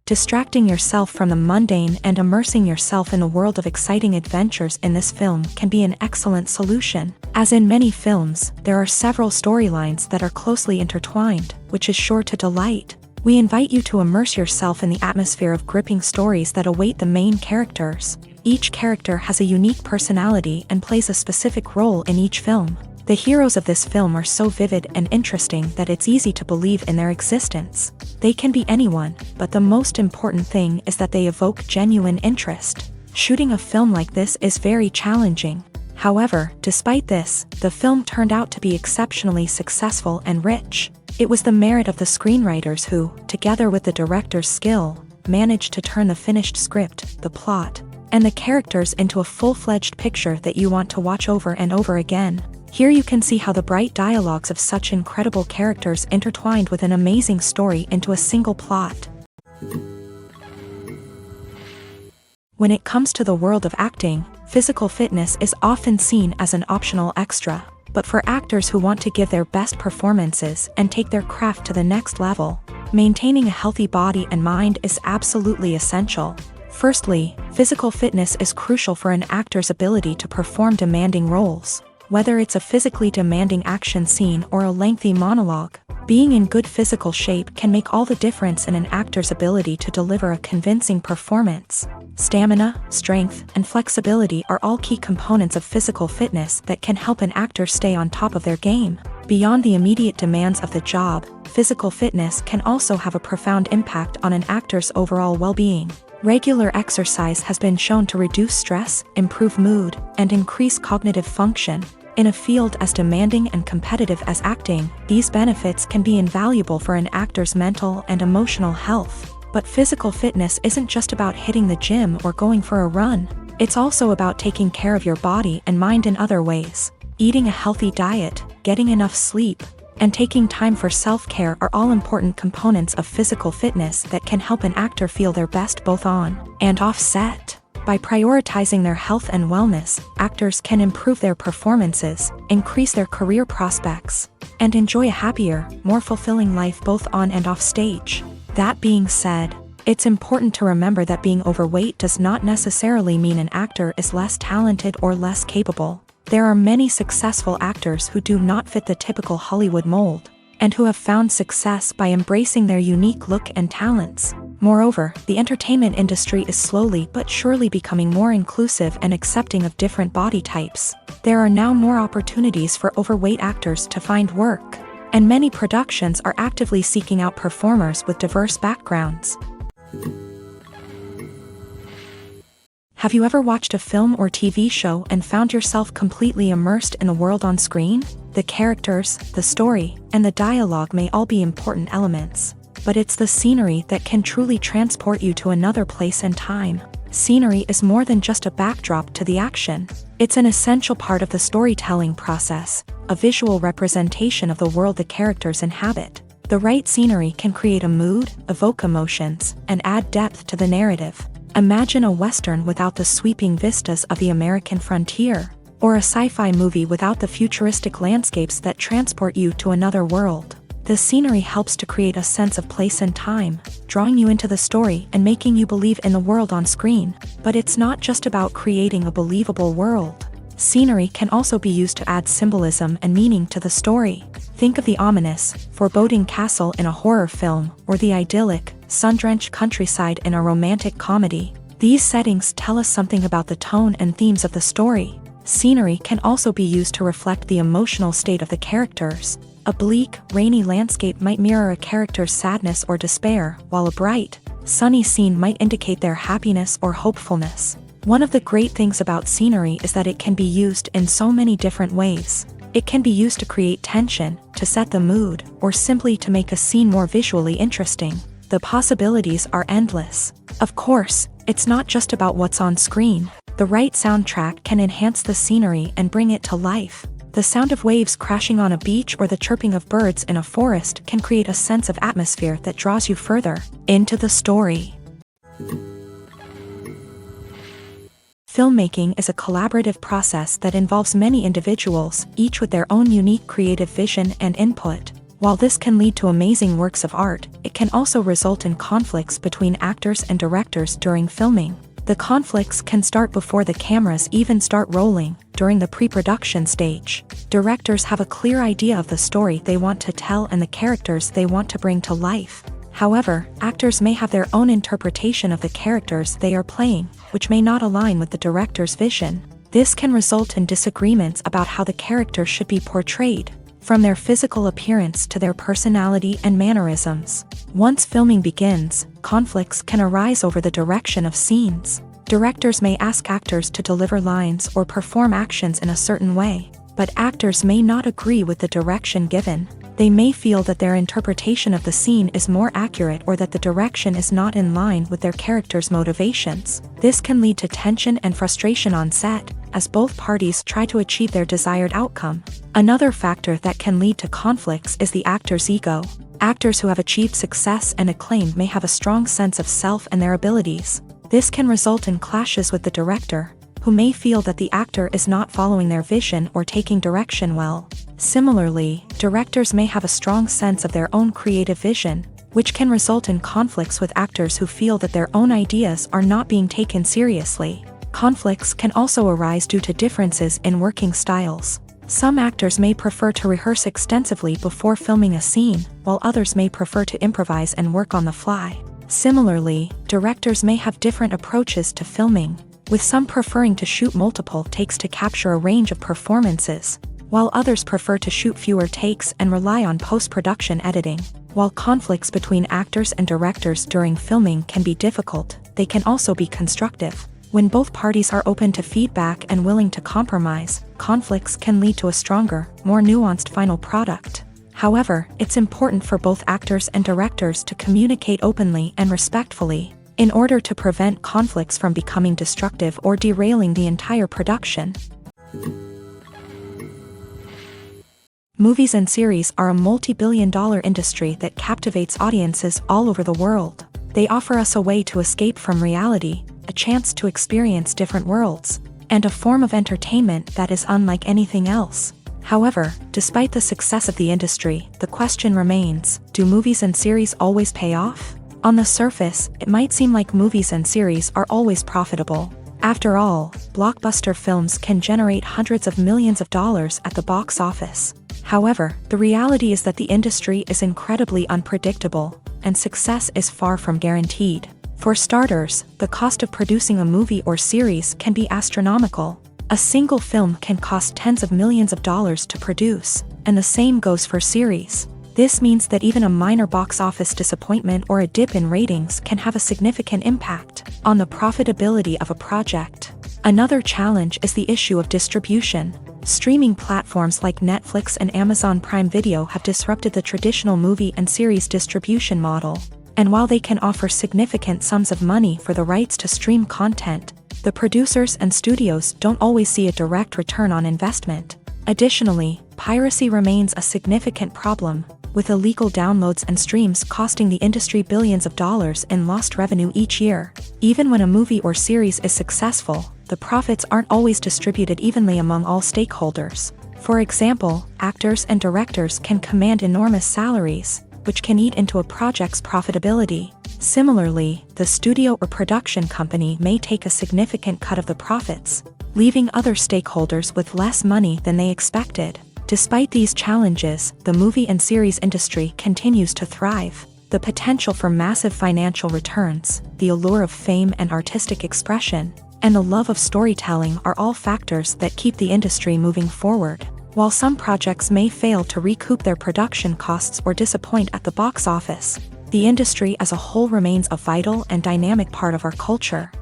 Distracting yourself from the mundane and immersing yourself in a world of exciting adventures in this film can be an excellent solution. As in many films, there are several storylines that are closely intertwined, which is sure to delight. We invite you to immerse yourself in the atmosphere of gripping stories that await the main characters. Each character has a unique personality and plays a specific role in each film. The heroes of this film are so vivid and interesting that it's easy to believe in their existence. They can be anyone, but the most important thing is that they evoke genuine interest. Shooting a film like this is very challenging. However, despite this, the film turned out to be exceptionally successful and rich. It was the merit of the screenwriters who, together with the director's skill, managed to turn the finished script, the plot, and the characters into a full-fledged picture that you want to watch over and over again. Here you can see how the bright dialogues of such incredible characters intertwined with an amazing story into a single plot. When it comes to the world of acting, physical fitness is often seen as an optional extra. But for actors who want to give their best performances and take their craft to the next level, maintaining a healthy body and mind is absolutely essential. Firstly, physical fitness is crucial for an actor's ability to perform demanding roles. Whether it's a physically demanding action scene or a lengthy monologue, being in good physical shape can make all the difference in an actor's ability to deliver a convincing performance. Stamina, strength, and flexibility are all key components of physical fitness that can help an actor stay on top of their game. Beyond the immediate demands of the job, physical fitness can also have a profound impact on an actor's overall well-being. Regular exercise has been shown to reduce stress, improve mood, and increase cognitive function. In a field as demanding and competitive as acting, these benefits can be invaluable for an actor's mental and emotional health. But physical fitness isn't just about hitting the gym or going for a run. It's also about taking care of your body and mind in other ways. Eating a healthy diet, getting enough sleep, and taking time for self-care are all important components of physical fitness that can help an actor feel their best both on and off set. By prioritizing their health and wellness, actors can improve their performances, increase their career prospects, and enjoy a happier, more fulfilling life both on and off stage. That being said, it's important to remember that being overweight does not necessarily mean an actor is less talented or less capable. There are many successful actors who do not fit the typical Hollywood mold, and who have found success by embracing their unique look and talents. Moreover, the entertainment industry is slowly but surely becoming more inclusive and accepting of different body types. There are now more opportunities for overweight actors to find work, and many productions are actively seeking out performers with diverse backgrounds. Have you ever watched a film or TV show and found yourself completely immersed in the world on screen? The characters, the story, and the dialogue may all be important elements, but it's the scenery that can truly transport you to another place and time. Scenery is more than just a backdrop to the action. It's an essential part of the storytelling process, a visual representation of the world the characters inhabit. The right scenery can create a mood, evoke emotions, and add depth to the narrative. Imagine a Western without the sweeping vistas of the American frontier, or a sci-fi movie without the futuristic landscapes that transport you to another world. The scenery helps to create a sense of place and time, drawing you into the story and making you believe in the world on screen. But it's not just about creating a believable world. Scenery can also be used to add symbolism and meaning to the story. Think of the ominous, foreboding castle in a horror film, or the idyllic, sun-drenched countryside in a romantic comedy. These settings tell us something about the tone and themes of the story. Scenery can also be used to reflect the emotional state of the characters. A bleak, rainy landscape might mirror a character's sadness or despair, while a bright, sunny scene might indicate their happiness or hopefulness. One of the great things about scenery is that it can be used in so many different ways. It can be used to create tension, to set the mood, or simply to make a scene more visually interesting. The possibilities are endless. Of course, it's not just about what's on screen. The right soundtrack can enhance the scenery and bring it to life. The sound of waves crashing on a beach or the chirping of birds in a forest can create a sense of atmosphere that draws you further into the story. Filmmaking is a collaborative process that involves many individuals, each with their own unique creative vision and input. While this can lead to amazing works of art, it can also result in conflicts between actors and directors during filming. The conflicts can start before the cameras even start rolling, during the pre-production stage. Directors have a clear idea of the story they want to tell and the characters they want to bring to life. However, actors may have their own interpretation of the characters they are playing, which may not align with the director's vision. This can result in disagreements about how the character should be portrayed, from their physical appearance to their personality and mannerisms. Once filming begins, conflicts can arise over the direction of scenes. Directors may ask actors to deliver lines or perform actions in a certain way, but actors may not agree with the direction given. They may feel that their interpretation of the scene is more accurate or that the direction is not in line with their character's motivations. This can lead to tension and frustration on set, as both parties try to achieve their desired outcome. Another factor that can lead to conflicts is the actor's ego. Actors who have achieved success and acclaim may have a strong sense of self and their abilities. This can result in clashes with the director, who may feel that the actor is not following their vision or taking direction well. Similarly, directors may have a strong sense of their own creative vision, which can result in conflicts with actors who feel that their own ideas are not being taken seriously. Conflicts can also arise due to differences in working styles. Some actors may prefer to rehearse extensively before filming a scene, while others may prefer to improvise and work on the fly. Similarly, directors may have different approaches to filming, with some preferring to shoot multiple takes to capture a range of performances, while others prefer to shoot fewer takes and rely on post-production editing. While conflicts between actors and directors during filming can be difficult, they can also be constructive. When both parties are open to feedback and willing to compromise, conflicts can lead to a stronger, more nuanced final product. However, it's important for both actors and directors to communicate openly and respectfully, in order to prevent conflicts from becoming destructive or derailing the entire production. Movies and series are a multi-billion-dollar industry that captivates audiences all over the world. They offer us a way to escape from reality, a chance to experience different worlds, and a form of entertainment that is unlike anything else. However, despite the success of the industry, the question remains, do movies and series always pay off? On the surface, it might seem like movies and series are always profitable. After all, blockbuster films can generate hundreds of millions of dollars at the box office. However, the reality is that the industry is incredibly unpredictable, and success is far from guaranteed. For starters, the cost of producing a movie or series can be astronomical. A single film can cost tens of millions of dollars to produce, and the same goes for series. This means that even a minor box office disappointment or a dip in ratings can have a significant impact on the profitability of a project. Another challenge is the issue of distribution. Streaming platforms like Netflix and Amazon Prime Video have disrupted the traditional movie and series distribution model. And while they can offer significant sums of money for the rights to stream content, the producers and studios don't always see a direct return on investment. Additionally, piracy remains a significant problem, with illegal downloads and streams costing the industry billions of dollars in lost revenue each year. Even when a movie or series is successful, the profits aren't always distributed evenly among all stakeholders. For example, actors and directors can command enormous salaries, which can eat into a project's profitability. Similarly, the studio or production company may take a significant cut of the profits, leaving other stakeholders with less money than they expected. Despite these challenges, the movie and series industry continues to thrive. The potential for massive financial returns, the allure of fame and artistic expression, and the love of storytelling are all factors that keep the industry moving forward. While some projects may fail to recoup their production costs or disappoint at the box office, the industry as a whole remains a vital and dynamic part of our culture.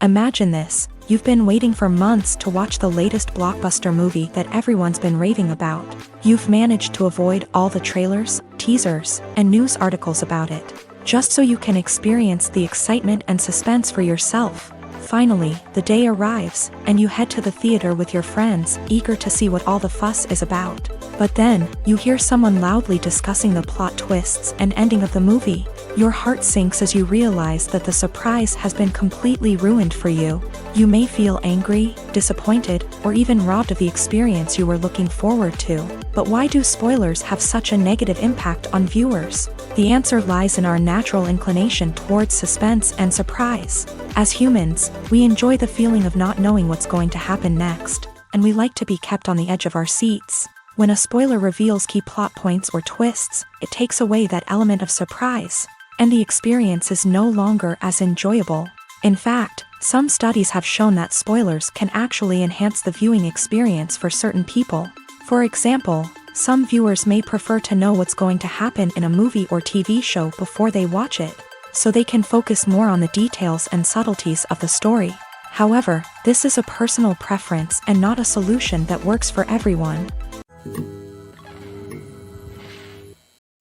Imagine this: you've been waiting for months to watch the latest blockbuster movie that everyone's been raving about. You've managed to avoid all the trailers, teasers, and news articles about it, just so you can experience the excitement and suspense for yourself. Finally, the day arrives, and you head to the theater with your friends, eager to see what all the fuss is about. But then, you hear someone loudly discussing the plot twists and ending of the movie. Your heart sinks as you realize that the surprise has been completely ruined for you. You may feel angry, disappointed, or even robbed of the experience you were looking forward to. But why do spoilers have such a negative impact on viewers? The answer lies in our natural inclination towards suspense and surprise. As humans, we enjoy the feeling of not knowing what's going to happen next, and we like to be kept on the edge of our seats. When a spoiler reveals key plot points or twists, it takes away that element of surprise, and the experience is no longer as enjoyable. In fact, some studies have shown that spoilers can actually enhance the viewing experience for certain people. For example, some viewers may prefer to know what's going to happen in a movie or TV show before they watch it, so they can focus more on the details and subtleties of the story. However, this is a personal preference and not a solution that works for everyone.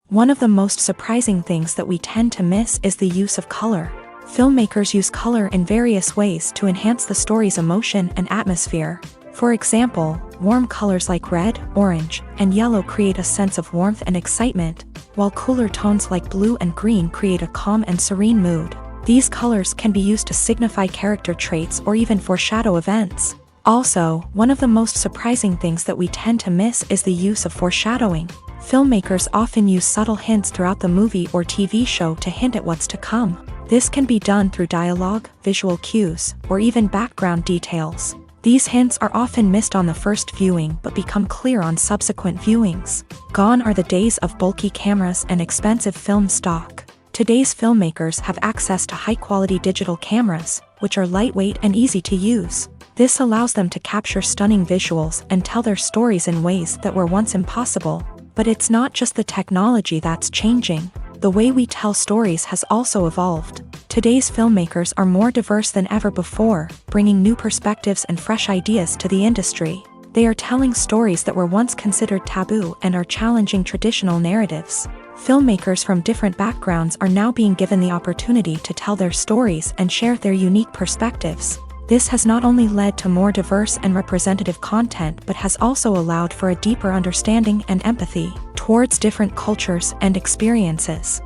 One of the most surprising things that we tend to miss is the use of color. Filmmakers use color in various ways to enhance the story's emotion and atmosphere. For example, warm colors like red, orange, and yellow create a sense of warmth and excitement, while cooler tones like blue and green create a calm and serene mood. These colors can be used to signify character traits or even foreshadow events. Also, one of the most surprising things that we tend to miss is the use of foreshadowing. Filmmakers often use subtle hints throughout the movie or TV show to hint at what's to come. This can be done through dialogue, visual cues, or even background details. These hints are often missed on the first viewing but become clear on subsequent viewings. Gone are the days of bulky cameras and expensive film stock. Today's filmmakers have access to high-quality digital cameras, which are lightweight and easy to use. This allows them to capture stunning visuals and tell their stories in ways that were once impossible. But it's not just the technology that's changing. The way we tell stories has also evolved. Today's filmmakers are more diverse than ever before, bringing new perspectives and fresh ideas to the industry. They are telling stories that were once considered taboo and are challenging traditional narratives. Filmmakers from different backgrounds are now being given the opportunity to tell their stories and share their unique perspectives. This has not only led to more diverse and representative content but has also allowed for a deeper understanding and empathy towards different cultures and experiences.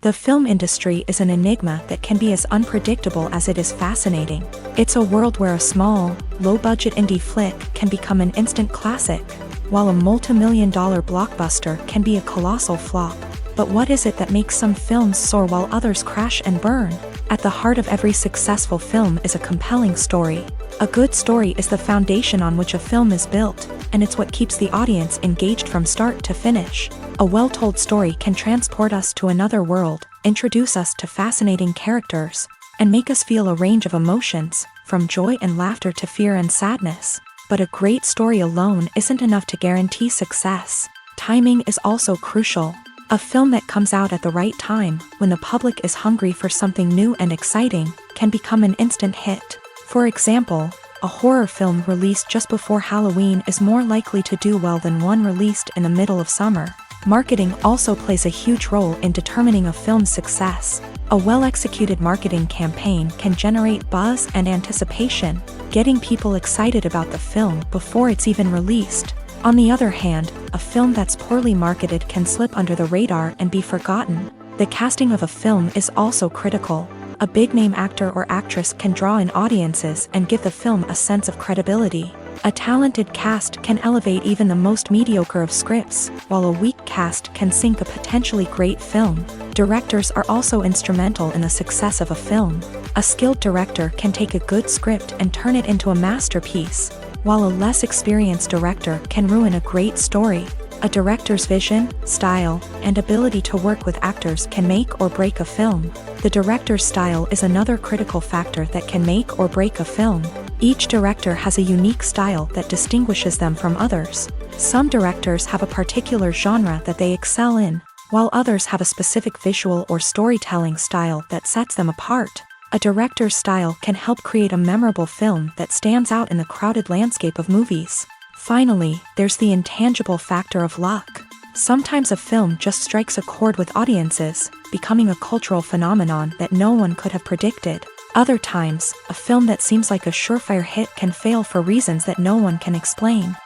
The film industry is an enigma that can be as unpredictable as it is fascinating. It's a world where a small, low-budget indie flick can become an instant classic, while a multi-million-dollar blockbuster can be a colossal flop. But what is it that makes some films soar while others crash and burn? At the heart of every successful film is a compelling story. A good story is the foundation on which a film is built, and it's what keeps the audience engaged from start to finish. A well-told story can transport us to another world, introduce us to fascinating characters, and make us feel a range of emotions, from joy and laughter to fear and sadness. But a great story alone isn't enough to guarantee success. Timing is also crucial. A film that comes out at the right time, when the public is hungry for something new and exciting, can become an instant hit. For example, a horror film released just before Halloween is more likely to do well than one released in the middle of summer. Marketing also plays a huge role in determining a film's success. A well-executed marketing campaign can generate buzz and anticipation, getting people excited about the film before it's even released. On the other hand, a film that's poorly marketed can slip under the radar and be forgotten. The casting of a film is also critical. A big-name actor or actress can draw in audiences and give the film a sense of credibility. A talented cast can elevate even the most mediocre of scripts, while a weak cast can sink a potentially great film. Directors are also instrumental in the success of a film. A skilled director can take a good script and turn it into a masterpiece, while a less experienced director can ruin a great story. A director's vision, style, and ability to work with actors can make or break a film. The director's style is another critical factor that can make or break a film. Each director has a unique style that distinguishes them from others. Some directors have a particular genre that they excel in, while others have a specific visual or storytelling style that sets them apart. A director's style can help create a memorable film that stands out in the crowded landscape of movies. Finally, there's the intangible factor of luck. Sometimes a film just strikes a chord with audiences, becoming a cultural phenomenon that no one could have predicted. Other times, a film that seems like a surefire hit can fail for reasons that no one can explain.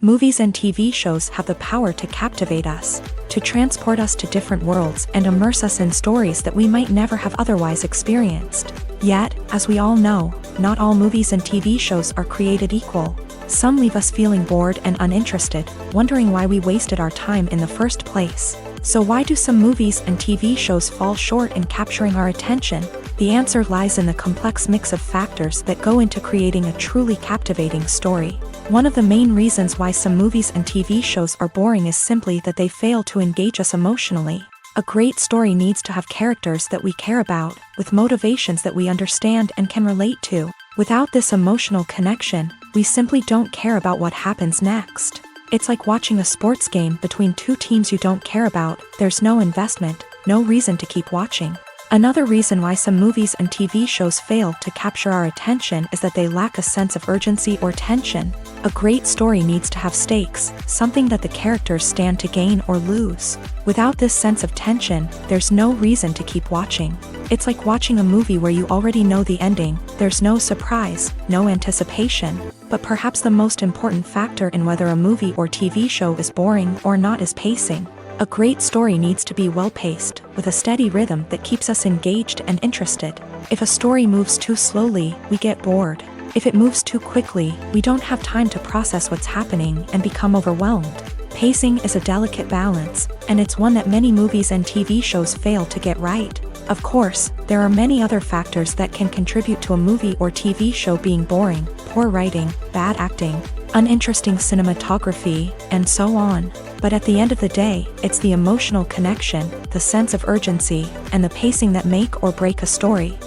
Movies and TV shows have the power to captivate us, to transport us to different worlds and immerse us in stories that we might never have otherwise experienced. Yet, as we all know, not all movies and TV shows are created equal. Some leave us feeling bored and uninterested, wondering why we wasted our time in the first place. So why do some movies and TV shows fall short in capturing our attention? The answer lies in the complex mix of factors that go into creating a truly captivating story. One of the main reasons why some movies and TV shows are boring is simply that they fail to engage us emotionally. A great story needs to have characters that we care about, with motivations that we understand and can relate to. Without this emotional connection, we simply don't care about what happens next. It's like watching a sports game between two teams you don't care about. There's no investment, no reason to keep watching. Another reason why some movies and TV shows fail to capture our attention is that they lack a sense of urgency or tension. A great story needs to have stakes, something that the characters stand to gain or lose. Without this sense of tension, there's no reason to keep watching. It's like watching a movie where you already know the ending. There's no surprise, no anticipation. But perhaps the most important factor in whether a movie or TV show is boring or not is pacing. A great story needs to be well-paced, with a steady rhythm that keeps us engaged and interested. If a story moves too slowly, we get bored. If it moves too quickly, we don't have time to process what's happening and become overwhelmed. Pacing is a delicate balance, and it's one that many movies and TV shows fail to get right. Of course, there are many other factors that can contribute to a movie or TV show being boring: poor writing, bad acting, uninteresting cinematography, and so on. But at the end of the day, it's the emotional connection, the sense of urgency, and the pacing that make or break a story.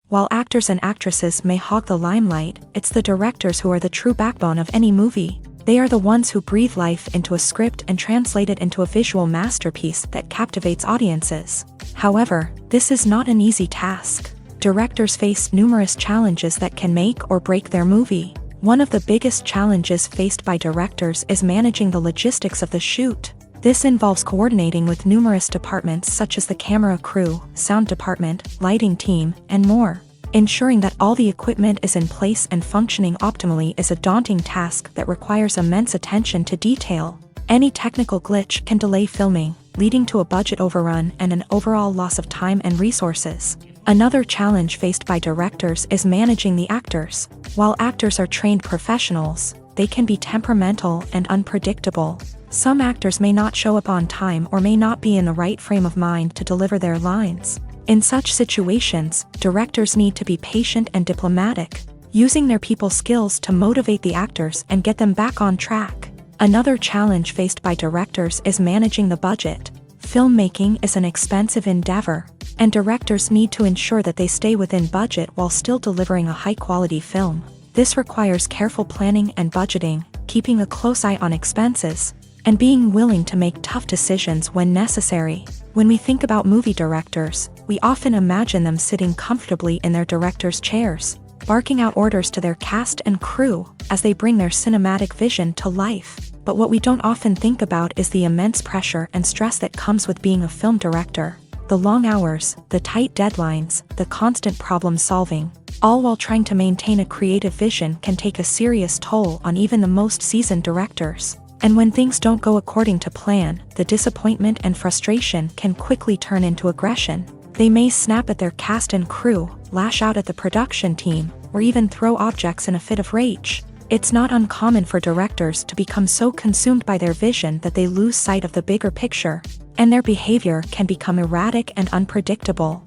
While actors and actresses may hog the limelight, it's the directors who are the true backbone of any movie. They are the ones who breathe life into a script and translate it into a visual masterpiece that captivates audiences. However, this is not an easy task. Directors face numerous challenges that can make or break their movie. One of the biggest challenges faced by directors is managing the logistics of the shoot. This involves coordinating with numerous departments such as the camera crew, sound department, lighting team, and more. Ensuring that all the equipment is in place and functioning optimally is a daunting task that requires immense attention to detail. Any technical glitch can delay filming, leading to a budget overrun and an overall loss of time and resources. Another challenge faced by directors is managing the actors. While actors are trained professionals, they can be temperamental and unpredictable. Some actors may not show up on time or may not be in the right frame of mind to deliver their lines. In such situations, directors need to be patient and diplomatic, using their people skills to motivate the actors and get them back on track. Another challenge faced by directors is managing the budget. Filmmaking is an expensive endeavor, and directors need to ensure that they stay within budget while still delivering a high-quality film. This requires careful planning and budgeting, keeping a close eye on expenses, and being willing to make tough decisions when necessary. When we think about movie directors, we often imagine them sitting comfortably in their director's chairs, barking out orders to their cast and crew as they bring their cinematic vision to life. But what we don't often think about is the immense pressure and stress that comes with being a film director. The long hours, the tight deadlines, the constant problem solving, all while trying to maintain a creative vision can take a serious toll on even the most seasoned directors. And when things don't go according to plan, the disappointment and frustration can quickly turn into aggression. They may snap at their cast and crew, lash out at the production team, or even throw objects in a fit of rage. It's not uncommon for directors to become so consumed by their vision that they lose sight of the bigger picture, and their behavior can become erratic and unpredictable.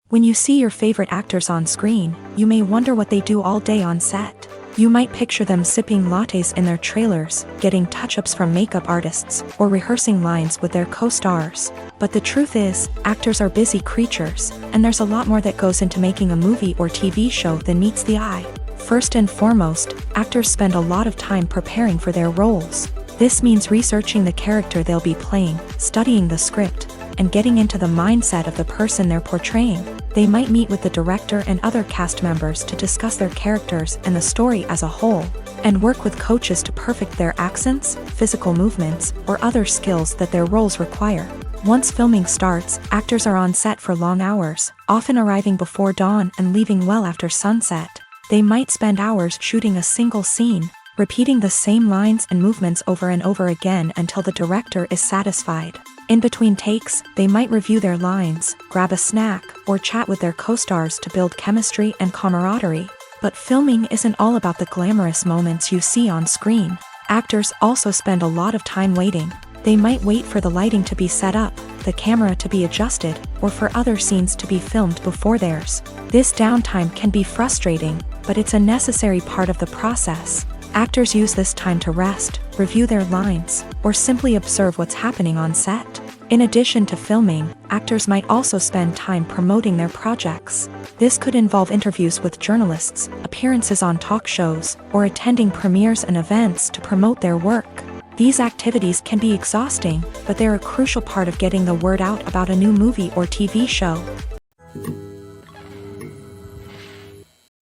When you see your favorite actors on screen, you may wonder what they do all day on set. You might picture them sipping lattes in their trailers, getting touch-ups from makeup artists, or rehearsing lines with their co-stars. But the truth is, actors are busy creatures, and there's a lot more that goes into making a movie or TV show than meets the eye. First and foremost, actors spend a lot of time preparing for their roles. This means researching the character they'll be playing, studying the script, and getting into the mindset of the person they're portraying. They might meet with the director and other cast members to discuss their characters and the story as a whole, and work with coaches to perfect their accents, physical movements, or other skills that their roles require. Once filming starts, actors are on set for long hours, often arriving before dawn and leaving well after sunset. They might spend hours shooting a single scene, repeating the same lines and movements over and over again until the director is satisfied. In between takes, they might review their lines, grab a snack, or chat with their co-stars to build chemistry and camaraderie. But filming isn't all about the glamorous moments you see on screen. Actors also spend a lot of time waiting. They might wait for the lighting to be set up, the camera to be adjusted, or for other scenes to be filmed before theirs. This downtime can be frustrating, but it's a necessary part of the process. Actors use this time to rest, review their lines, or simply observe what's happening on set. In addition to filming, actors might also spend time promoting their projects. This could involve interviews with journalists, appearances on talk shows, or attending premieres and events to promote their work. These activities can be exhausting, but they're a crucial part of getting the word out about a new movie or TV show.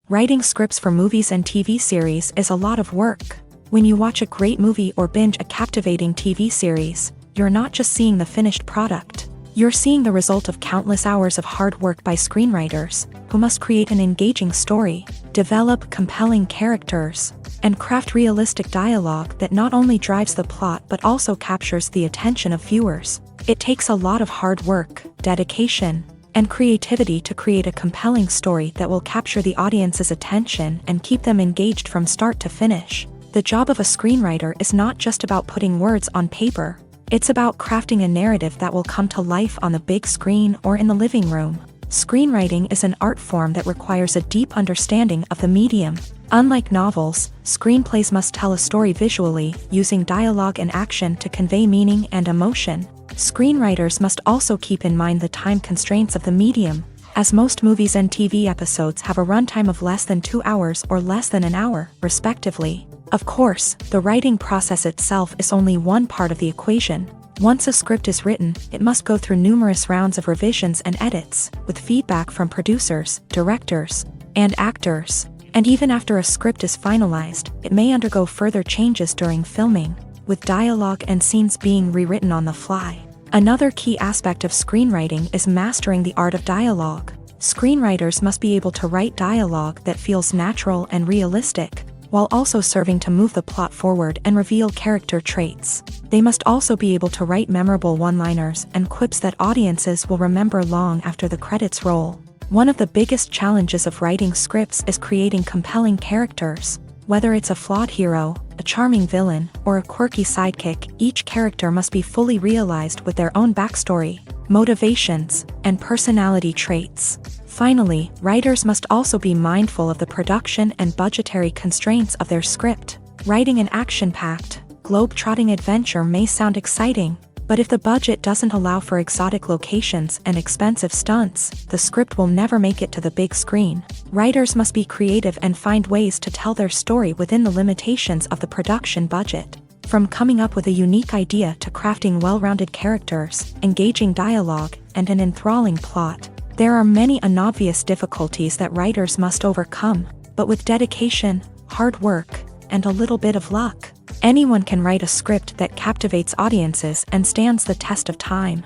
Writing scripts for movies and TV series is a lot of work. When you watch a great movie or binge a captivating TV series, you're not just seeing the finished product. You're seeing the result of countless hours of hard work by screenwriters, who must create an engaging story, develop compelling characters, and craft realistic dialogue that not only drives the plot but also captures the attention of viewers. It takes a lot of hard work, dedication, and creativity to create a compelling story that will capture the audience's attention and keep them engaged from start to finish. The job of a screenwriter is not just about putting words on paper. It's about crafting a narrative that will come to life on the big screen or in the living room. Screenwriting is an art form that requires a deep understanding of the medium. Unlike novels, screenplays must tell a story visually, using dialogue and action to convey meaning and emotion. Screenwriters must also keep in mind the time constraints of the medium, as most movies and TV episodes have a runtime of less than 2 hours or less than an hour, respectively. Of course, the writing process itself is only one part of the equation. Once a script is written, it must go through numerous rounds of revisions and edits, with feedback from producers, directors, and actors. And even after a script is finalized, it may undergo further changes during filming, with dialogue and scenes being rewritten on the fly. Another key aspect of screenwriting is mastering the art of dialogue. Screenwriters must be able to write dialogue that feels natural and realistic, while also serving to move the plot forward and reveal character traits. They must also be able to write memorable one-liners and quips that audiences will remember long after the credits roll. One of the biggest challenges of writing scripts is creating compelling characters. Whether it's a flawed hero, a charming villain, or a quirky sidekick, each character must be fully realized with their own backstory, motivations, and personality traits. Finally, writers must also be mindful of the production and budgetary constraints of their script. Writing an action-packed, globe-trotting adventure may sound exciting, but if the budget doesn't allow for exotic locations and expensive stunts, the script will never make it to the big screen. Writers must be creative and find ways to tell their story within the limitations of the production budget. From coming up with a unique idea to crafting well-rounded characters, engaging dialogue, and an enthralling plot, there are many unobvious difficulties that writers must overcome, but with dedication, hard work, and a little bit of luck, anyone can write a script that captivates audiences and stands the test of time.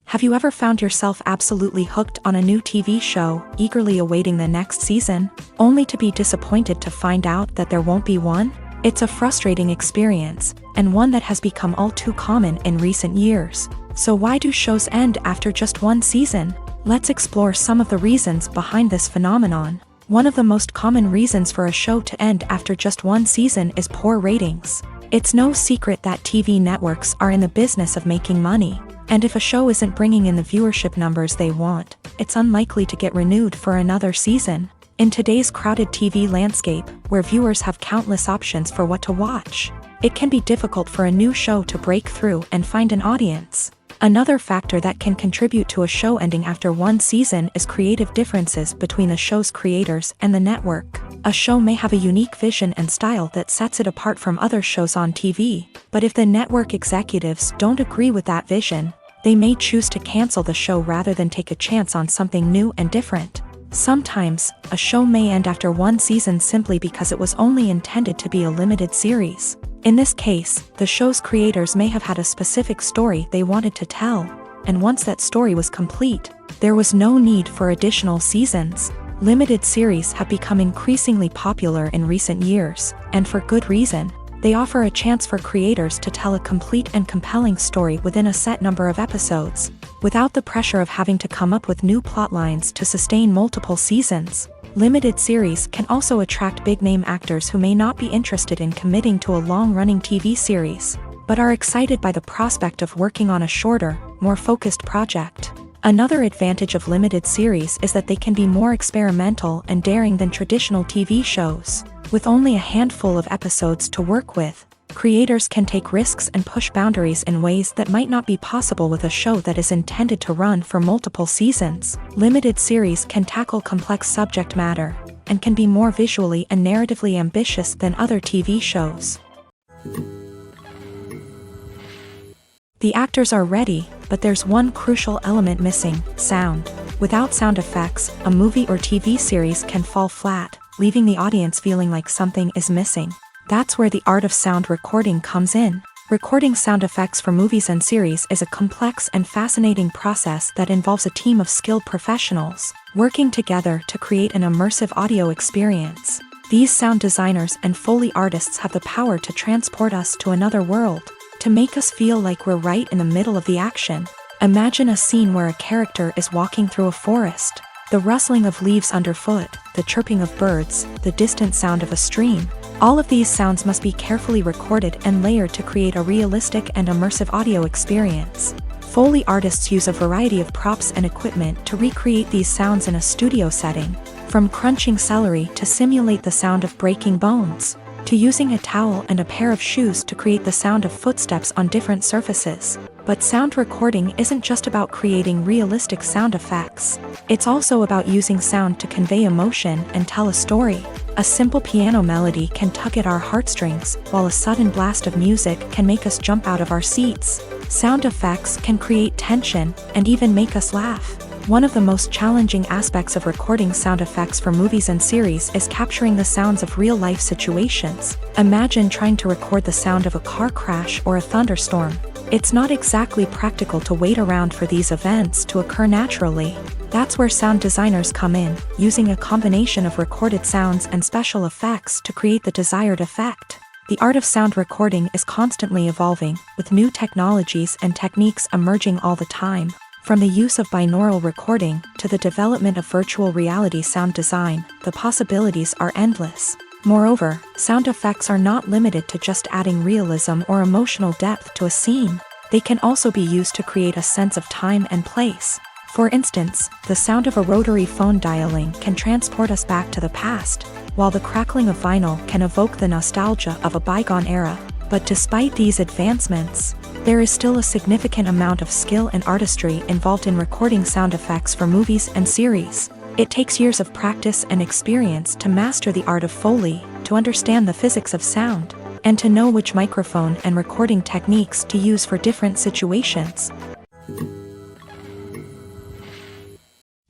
Have you ever found yourself absolutely hooked on a new TV show, eagerly awaiting the next season, only to be disappointed to find out that there won't be one? It's a frustrating experience, and one that has become all too common in recent years. So why do shows end after just one season? Let's explore some of the reasons behind this phenomenon. One of the most common reasons for a show to end after just one season is poor ratings. It's no secret that TV networks are in the business of making money, and if a show isn't bringing in the viewership numbers they want, it's unlikely to get renewed for another season. In today's crowded TV landscape, where viewers have countless options for what to watch, it can be difficult for a new show to break through and find an audience. Another factor that can contribute to a show ending after one season is creative differences between the show's creators and the network. A show may have a unique vision and style that sets it apart from other shows on TV, but if the network executives don't agree with that vision, they may choose to cancel the show rather than take a chance on something new and different. Sometimes, a show may end after one season simply because it was only intended to be a limited series. In this case, the show's creators may have had a specific story they wanted to tell, and once that story was complete, there was no need for additional seasons. Limited series have become increasingly popular in recent years, and for good reason. They offer a chance for creators to tell a complete and compelling story within a set number of episodes, without the pressure of having to come up with new plotlines to sustain multiple seasons. Limited series can also attract big-name actors who may not be interested in committing to a long-running TV series, but are excited by the prospect of working on a shorter, more focused project. Another advantage of limited series is that they can be more experimental and daring than traditional TV shows. With only a handful of episodes to work with, creators can take risks and push boundaries in ways that might not be possible with a show that is intended to run for multiple seasons. Limited series can tackle complex subject matter, and can be more visually and narratively ambitious than other TV shows. The actors are ready, but there's one crucial element missing: sound. Without sound effects, a movie or TV series can fall flat, leaving the audience feeling like something is missing. That's where the art of sound recording comes in. Recording sound effects for movies and series is a complex and fascinating process that involves a team of skilled professionals working together to create an immersive audio experience. These sound designers and Foley artists have the power to transport us to another world, to make us feel like we're right in the middle of the action. Imagine a scene where a character is walking through a forest. The rustling of leaves underfoot, the chirping of birds, the distant sound of a stream. All of these sounds must be carefully recorded and layered to create a realistic and immersive audio experience. Foley artists use a variety of props and equipment to recreate these sounds in a studio setting, from crunching celery to simulate the sound of breaking bones, to using a towel and a pair of shoes to create the sound of footsteps on different surfaces. But sound recording isn't just about creating realistic sound effects. It's also about using sound to convey emotion and tell a story. A simple piano melody can tug at our heartstrings, while a sudden blast of music can make us jump out of our seats. Sound effects can create tension and even make us laugh. One of the most challenging aspects of recording sound effects for movies and series is capturing the sounds of real-life situations. Imagine trying to record the sound of a car crash or a thunderstorm. It's not exactly practical to wait around for these events to occur naturally. That's where sound designers come in, using a combination of recorded sounds and special effects to create the desired effect. The art of sound recording is constantly evolving, with new technologies and techniques emerging all the time. From the use of binaural recording to the development of virtual reality sound design, the possibilities are endless. Moreover, sound effects are not limited to just adding realism or emotional depth to a scene. They can also be used to create a sense of time and place. For instance, the sound of a rotary phone dialing can transport us back to the past, while the crackling of vinyl can evoke the nostalgia of a bygone era. But despite these advancements, there is still a significant amount of skill and artistry involved in recording sound effects for movies and series. It takes years of practice and experience to master the art of Foley, to understand the physics of sound, and to know which microphone and recording techniques to use for different situations.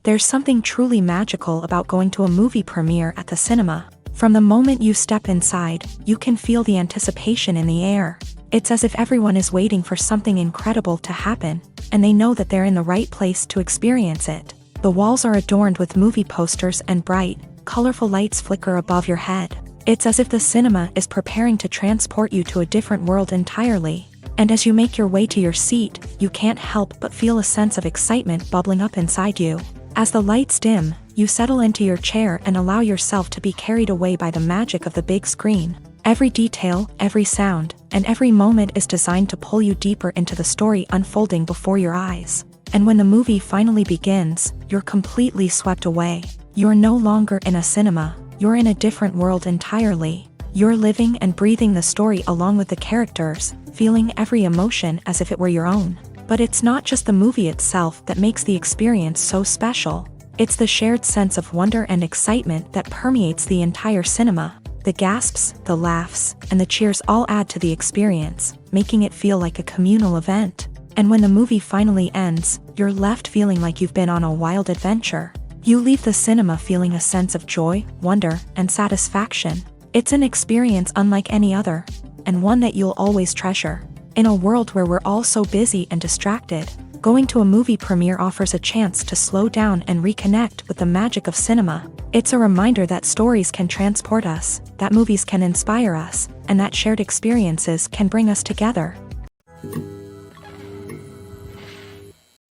There's something truly magical about going to a movie premiere at the cinema. From the moment you step inside, you can feel the anticipation in the air. It's as if everyone is waiting for something incredible to happen, and they know that they're in the right place to experience it. The walls are adorned with movie posters and bright, colorful lights flicker above your head. It's as if the cinema is preparing to transport you to a different world entirely. And as you make your way to your seat, you can't help but feel a sense of excitement bubbling up inside you. As the lights dim, you settle into your chair and allow yourself to be carried away by the magic of the big screen. Every detail, every sound, and every moment is designed to pull you deeper into the story unfolding before your eyes. And when the movie finally begins, you're completely swept away. You're no longer in a cinema, you're in a different world entirely. You're living and breathing the story along with the characters, feeling every emotion as if it were your own. But it's not just the movie itself that makes the experience so special. It's the shared sense of wonder and excitement that permeates the entire cinema. The gasps, the laughs, and the cheers all add to the experience, making it feel like a communal event. And when the movie finally ends, you're left feeling like you've been on a wild adventure. You leave the cinema feeling a sense of joy, wonder, and satisfaction. It's an experience unlike any other, and one that you'll always treasure. In a world where we're all so busy and distracted, going to a movie premiere offers a chance to slow down and reconnect with the magic of cinema. It's a reminder that stories can transport us, that movies can inspire us, and that shared experiences can bring us together.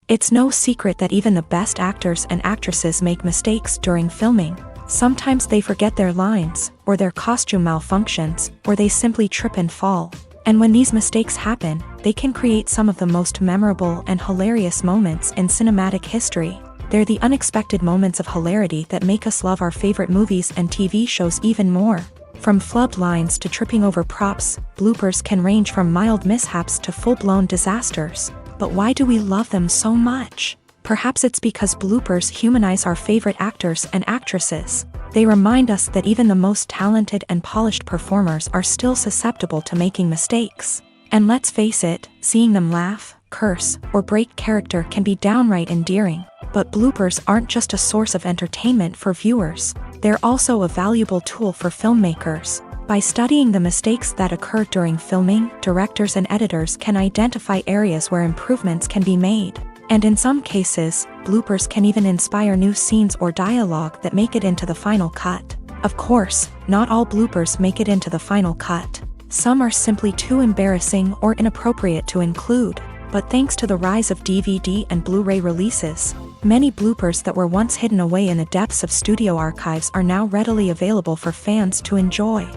It's no secret that even the best actors and actresses make mistakes during filming. Sometimes they forget their lines, or their costume malfunctions, or they simply trip and fall. And when these mistakes happen, they can create some of the most memorable and hilarious moments in cinematic history. They're the unexpected moments of hilarity that make us love our favorite movies and TV shows even more. From flubbed lines to tripping over props, bloopers can range from mild mishaps to full-blown disasters. But why do we love them so much? Perhaps it's because bloopers humanize our favorite actors and actresses. They remind us that even the most talented and polished performers are still susceptible to making mistakes. And let's face it, seeing them laugh, curse, or break character can be downright endearing. But bloopers aren't just a source of entertainment for viewers. They're also a valuable tool for filmmakers. By studying the mistakes that occur during filming, directors and editors can identify areas where improvements can be made. And in some cases, bloopers can even inspire new scenes or dialogue that make it into the final cut. Of course, not all bloopers make it into the final cut. Some are simply too embarrassing or inappropriate to include. But thanks to the rise of DVD and Blu-ray releases, many bloopers that were once hidden away in the depths of studio archives are now readily available for fans to enjoy.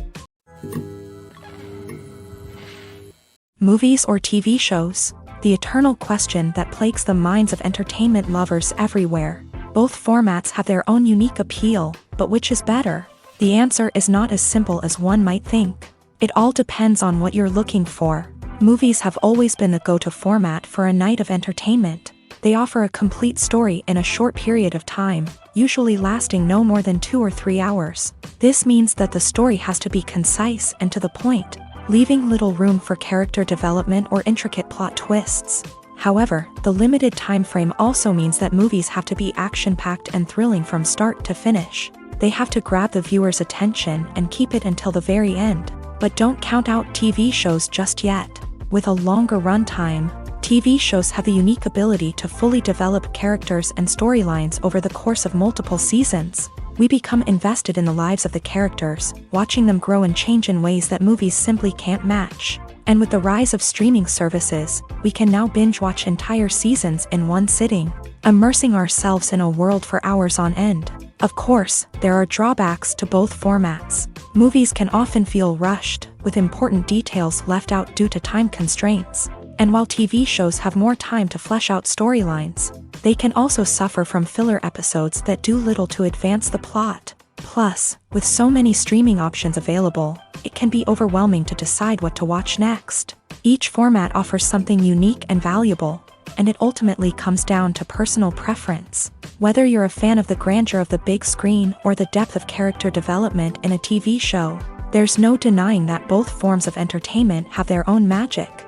Movies or TV shows? The eternal question that plagues the minds of entertainment lovers everywhere. Both formats have their own unique appeal, but which is better? The answer is not as simple as one might think. It all depends on what you're looking for. Movies have always been the go-to format for a night of entertainment. They offer a complete story in a short period of time, usually lasting no more than 2 or 3 hours. This means that the story has to be concise and to the point, leaving little room for character development or intricate plot twists. However, the limited time frame also means that movies have to be action-packed and thrilling from start to finish. They have to grab the viewer's attention and keep it until the very end. But don't count out TV shows just yet. With a longer runtime, TV shows have the unique ability to fully develop characters and storylines over the course of multiple seasons. We become invested in the lives of the characters, watching them grow and change in ways that movies simply can't match. And with the rise of streaming services, we can now binge-watch entire seasons in one sitting, immersing ourselves in a world for hours on end. Of course, there are drawbacks to both formats. Movies can often feel rushed, with important details left out due to time constraints. And while TV shows have more time to flesh out storylines, they can also suffer from filler episodes that do little to advance the plot. Plus, with so many streaming options available, it can be overwhelming to decide what to watch next. Each format offers something unique and valuable, and it ultimately comes down to personal preference. Whether you're a fan of the grandeur of the big screen or the depth of character development in a TV show, there's no denying that both forms of entertainment have their own magic.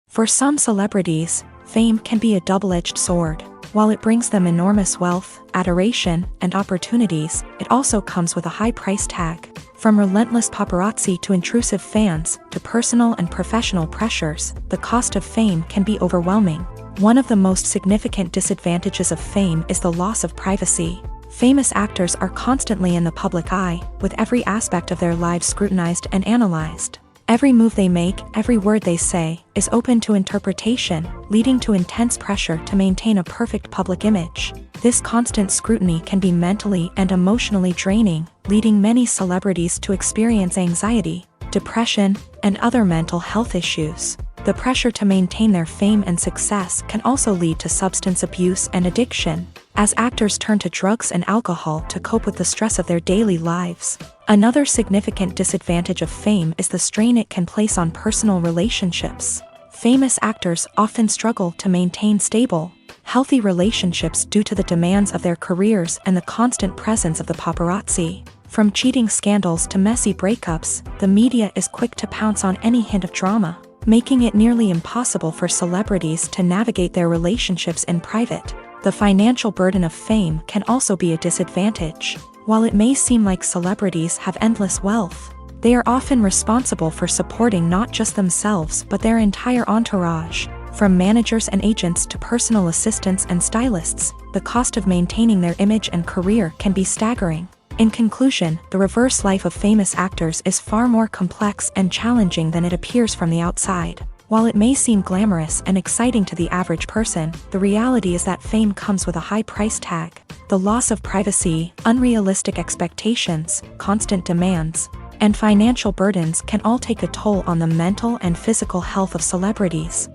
For some celebrities, fame can be a double-edged sword. While it brings them enormous wealth, adoration, and opportunities, it also comes with a high price tag. From relentless paparazzi to intrusive fans, to personal and professional pressures, the cost of fame can be overwhelming. One of the most significant disadvantages of fame is the loss of privacy. Famous actors are constantly in the public eye, with every aspect of their lives scrutinized and analyzed. Every move they make, every word they say, is open to interpretation, leading to intense pressure to maintain a perfect public image. This constant scrutiny can be mentally and emotionally draining, leading many celebrities to experience anxiety, depression, and other mental health issues. The pressure to maintain their fame and success can also lead to substance abuse and addiction, as actors turn to drugs and alcohol to cope with the stress of their daily lives. Another significant disadvantage of fame is the strain it can place on personal relationships. Famous actors often struggle to maintain stable, healthy relationships due to the demands of their careers and the constant presence of the paparazzi. From cheating scandals to messy breakups, the media is quick to pounce on any hint of drama, making it nearly impossible for celebrities to navigate their relationships in private. The financial burden of fame can also be a disadvantage. While it may seem like celebrities have endless wealth, they are often responsible for supporting not just themselves but their entire entourage. From managers and agents to personal assistants and stylists, the cost of maintaining their image and career can be staggering. In conclusion, the reverse life of famous actors is far more complex and challenging than it appears from the outside. While it may seem glamorous and exciting to the average person, the reality is that fame comes with a high price tag. The loss of privacy, unrealistic expectations, constant demands, and financial burdens can all take a toll on the mental and physical health of celebrities.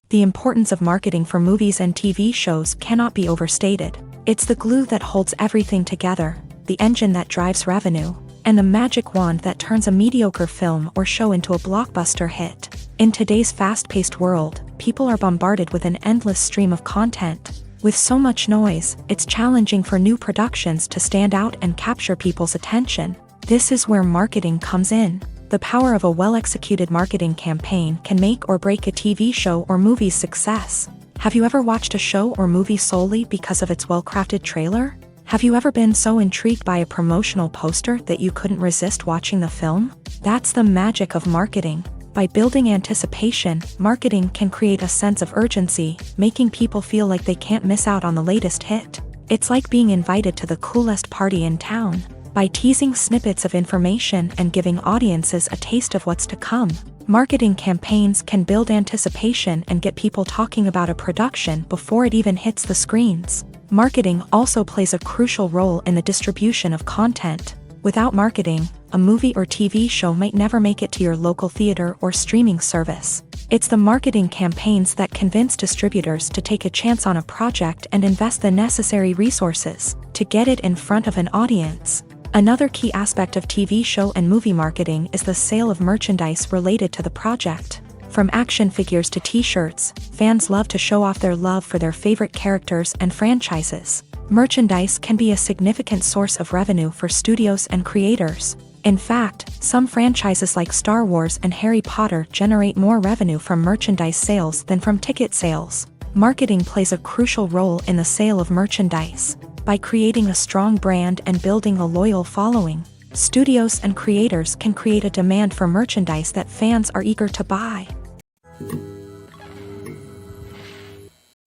The importance of marketing for movies and TV shows cannot be overstated. It's the glue that holds everything together, the engine that drives revenue, and the magic wand that turns a mediocre film or show into a blockbuster hit. In today's fast-paced world, people are bombarded with an endless stream of content. With so much noise, it's challenging for new productions to stand out and capture people's attention. This is where marketing comes in. The power of a well-executed marketing campaign can make or break a TV show or movie's success. Have you ever watched a show or movie solely because of its well-crafted trailer? Have you ever been so intrigued by a promotional poster that you couldn't resist watching the film? That's the magic of marketing. By building anticipation, marketing can create a sense of urgency, making people feel like they can't miss out on the latest hit. It's like being invited to the coolest party in town. By teasing snippets of information and giving audiences a taste of what's to come, marketing campaigns can build anticipation and get people talking about a production before it even hits the screens. Marketing also plays a crucial role in the distribution of content. Without marketing, a movie or TV show might never make it to your local theater or streaming service. It's the marketing campaigns that convince distributors to take a chance on a project and invest the necessary resources to get it in front of an audience. Another key aspect of TV show and movie marketing is the sale of merchandise related to the project. From action figures to t-shirts, fans love to show off their love for their favorite characters and franchises. Merchandise can be a significant source of revenue for studios and creators. In fact, some franchises like Star Wars and Harry Potter generate more revenue from merchandise sales than from ticket sales. Marketing plays a crucial role in the sale of merchandise. By creating a strong brand and building a loyal following, studios and creators can create a demand for merchandise that fans are eager to buy.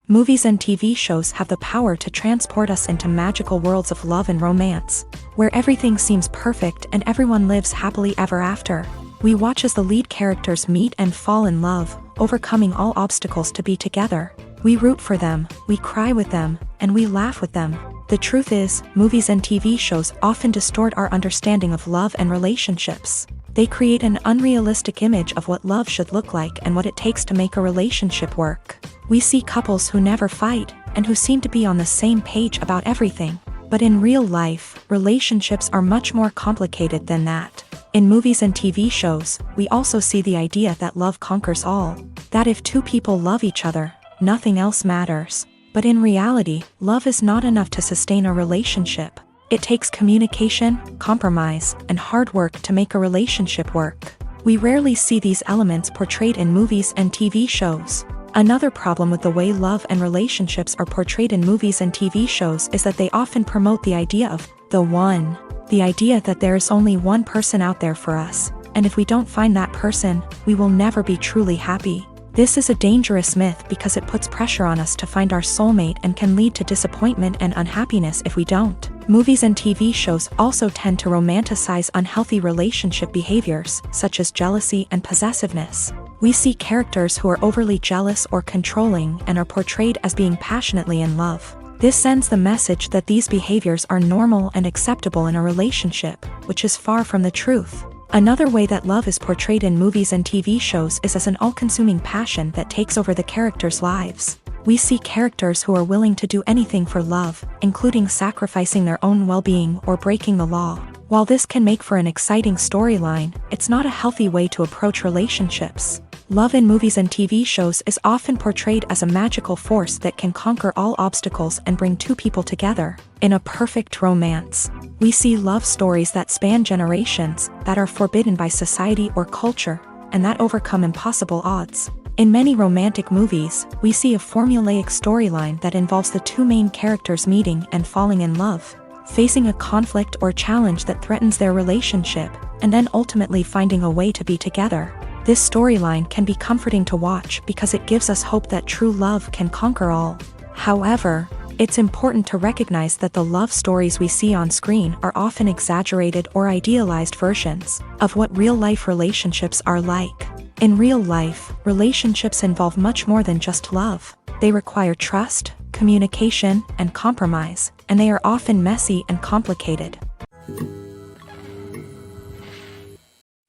Movies and TV shows have the power to transport us into magical worlds of love and romance, where everything seems perfect and everyone lives happily ever after. We watch as the lead characters meet and fall in love, overcoming all obstacles to be together. We root for them, we cry with them, and we laugh with them. The truth is, movies and TV shows often distort our understanding of love and relationships. They create an unrealistic image of what love should look like and what it takes to make a relationship work. We see couples who never fight, and who seem to be on the same page about everything. But in real life, relationships are much more complicated than that. In movies and TV shows, we also see the idea that love conquers all. That if two people love each other, nothing else matters. But in reality, love is not enough to sustain a relationship. It takes communication, compromise, and hard work to make a relationship work. We rarely see these elements portrayed in movies and TV shows. Another problem with the way love and relationships are portrayed in movies and TV shows is that they often promote the idea of the one. The idea that there is only one person out there for us, and if we don't find that person, we will never be truly happy. This is a dangerous myth because it puts pressure on us to find our soulmate and can lead to disappointment and unhappiness if we don't. Movies and TV shows also tend to romanticize unhealthy relationship behaviors, such as jealousy and possessiveness. We see characters who are overly jealous or controlling and are portrayed as being passionately in love. This sends the message that these behaviors are normal and acceptable in a relationship, which is far from the truth. Another way that love is portrayed in movies and TV shows is as an all-consuming passion that takes over the characters' lives. We see characters who are willing to do anything for love, including sacrificing their own well-being or breaking the law. While this can make for an exciting storyline, it's not a healthy way to approach relationships. Love in movies and TV shows is often portrayed as a magical force that can conquer all obstacles and bring two people together in a perfect romance. We see love stories that span generations, that are forbidden by society or culture, and that overcome impossible odds. In many romantic movies, we see a formulaic storyline that involves the two main characters meeting and falling in love, facing a conflict or challenge that threatens their relationship, and then ultimately finding a way to be together. This storyline can be comforting to watch because it gives us hope that true love can conquer all. However, it's important to recognize that the love stories we see on screen are often exaggerated or idealized versions of what real-life relationships are like. In real life, relationships involve much more than just love. They require trust, communication, and compromise, and they are often messy and complicated.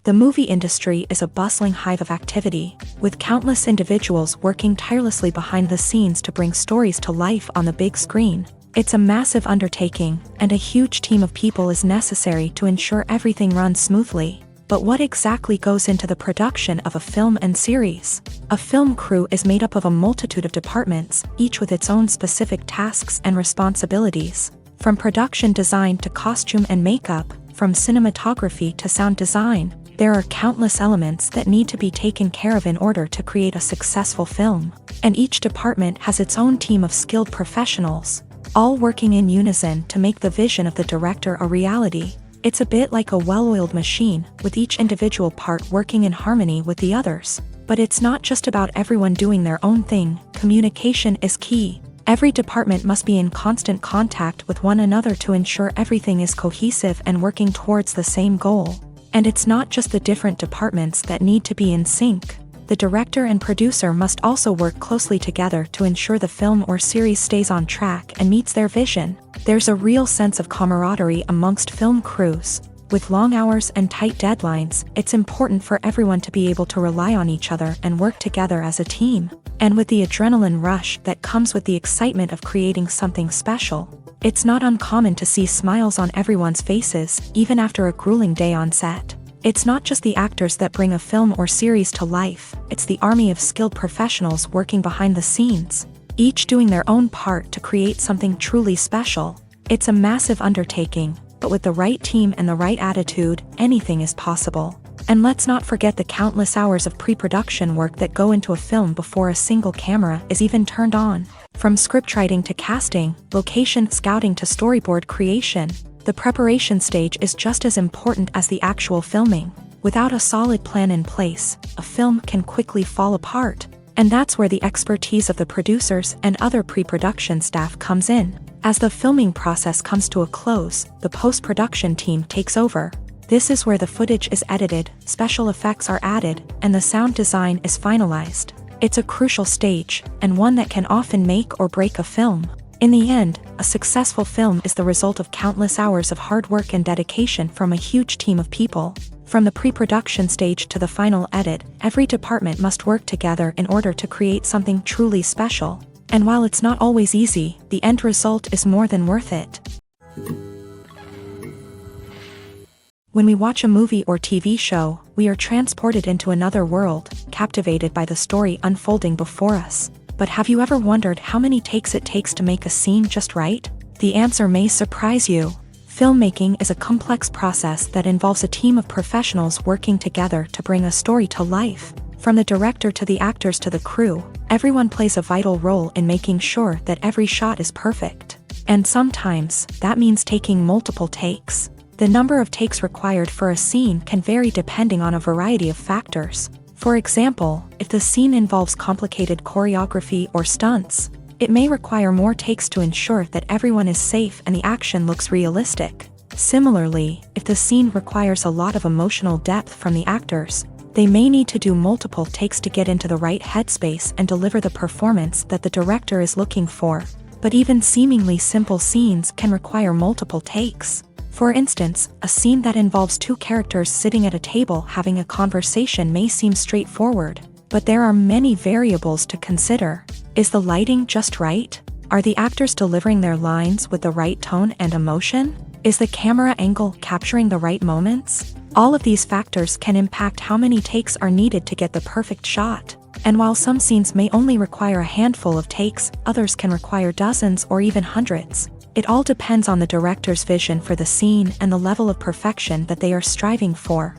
The movie industry is a bustling hive of activity, with countless individuals working tirelessly behind the scenes to bring stories to life on the big screen. It's a massive undertaking, and a huge team of people is necessary to ensure everything runs smoothly. But what exactly goes into the production of a film and series? A film crew is made up of a multitude of departments, each with its own specific tasks and responsibilities. From production design to costume and makeup, from cinematography to sound design, there are countless elements that need to be taken care of in order to create a successful film. And each department has its own team of skilled professionals, all working in unison to make the vision of the director a reality. It's a bit like a well-oiled machine, with each individual part working in harmony with the others. But it's not just about everyone doing their own thing. Communication is key. Every department must be in constant contact with one another to ensure everything is cohesive and working towards the same goal. And it's not just the different departments that need to be in sync. The director and producer must also work closely together to ensure the film or series stays on track and meets their vision. There's a real sense of camaraderie amongst film crews. With long hours and tight deadlines, it's important for everyone to be able to rely on each other and work together as a team. And with the adrenaline rush that comes with the excitement of creating something special, it's not uncommon to see smiles on everyone's faces, even after a grueling day on set. It's not just the actors that bring a film or series to life, it's the army of skilled professionals working behind the scenes, each doing their own part to create something truly special. It's a massive undertaking, but with the right team and the right attitude, anything is possible. And let's not forget the countless hours of pre-production work that go into a film before a single camera is even turned on. From scriptwriting to casting, location scouting to storyboard creation, the preparation stage is just as important as the actual filming. Without a solid plan in place, a film can quickly fall apart. And that's where the expertise of the producers and other pre-production staff comes in. As the filming process comes to a close, the post-production team takes over. This is where the footage is edited, special effects are added, and the sound design is finalized. It's a crucial stage, and one that can often make or break a film. In the end, a successful film is the result of countless hours of hard work and dedication from a huge team of people. From the pre-production stage to the final edit, every department must work together in order to create something truly special. And while it's not always easy, the end result is more than worth it. When we watch a movie or TV show, we are transported into another world, captivated by the story unfolding before us. But have you ever wondered how many takes it takes to make a scene just right? The answer may surprise you. Filmmaking is a complex process that involves a team of professionals working together to bring a story to life. From the director to the actors to the crew, everyone plays a vital role in making sure that every shot is perfect. And sometimes, that means taking multiple takes. The number of takes required for a scene can vary depending on a variety of factors. For example, if the scene involves complicated choreography or stunts, it may require more takes to ensure that everyone is safe and the action looks realistic. Similarly, if the scene requires a lot of emotional depth from the actors, they may need to do multiple takes to get into the right headspace and deliver the performance that the director is looking for. But even seemingly simple scenes can require multiple takes. For instance, a scene that involves two characters sitting at a table having a conversation may seem straightforward, but there are many variables to consider. Is the lighting just right? Are the actors delivering their lines with the right tone and emotion? Is the camera angle capturing the right moments? All of these factors can impact how many takes are needed to get the perfect shot. And while some scenes may only require a handful of takes, others can require dozens or even hundreds. It all depends on the director's vision for the scene and the level of perfection that they are striving for.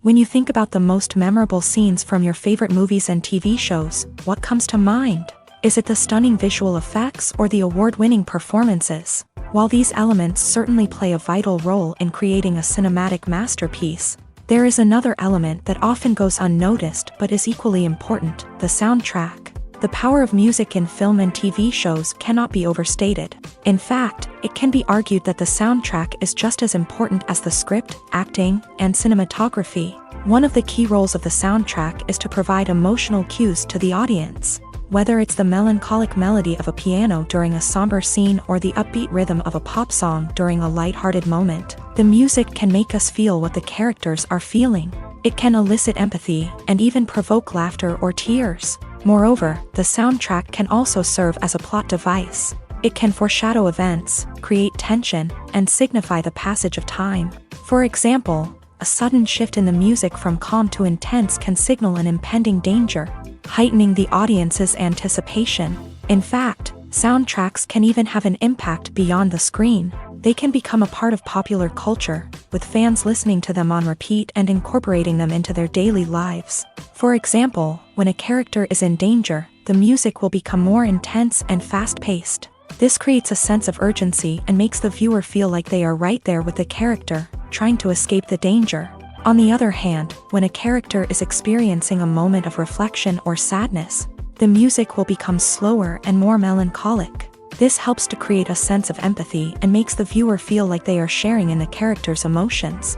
When you think about the most memorable scenes from your favorite movies and TV shows, what comes to mind? Is it the stunning visual effects or the award-winning performances? While these elements certainly play a vital role in creating a cinematic masterpiece, there is another element that often goes unnoticed but is equally important: the soundtrack. The power of music in film and TV shows cannot be overstated. In fact, it can be argued that the soundtrack is just as important as the script, acting, and cinematography. One of the key roles of the soundtrack is to provide emotional cues to the audience. Whether it's the melancholic melody of a piano during a somber scene or the upbeat rhythm of a pop song during a light-hearted moment, the music can make us feel what the characters are feeling. It can elicit empathy and even provoke laughter or tears. Moreover, the soundtrack can also serve as a plot device. It can foreshadow events, create tension, and signify the passage of time. For example, a sudden shift in the music from calm to intense can signal an impending danger, heightening the audience's anticipation. In fact, soundtracks can even have an impact beyond the screen. They can become a part of popular culture, with fans listening to them on repeat and incorporating them into their daily lives. For example, when a character is in danger, the music will become more intense and fast-paced. This creates a sense of urgency and makes the viewer feel like they are right there with the character, trying to escape the danger. On the other hand, when a character is experiencing a moment of reflection or sadness, the music will become slower and more melancholic. This helps to create a sense of empathy and makes the viewer feel like they are sharing in the character's emotions.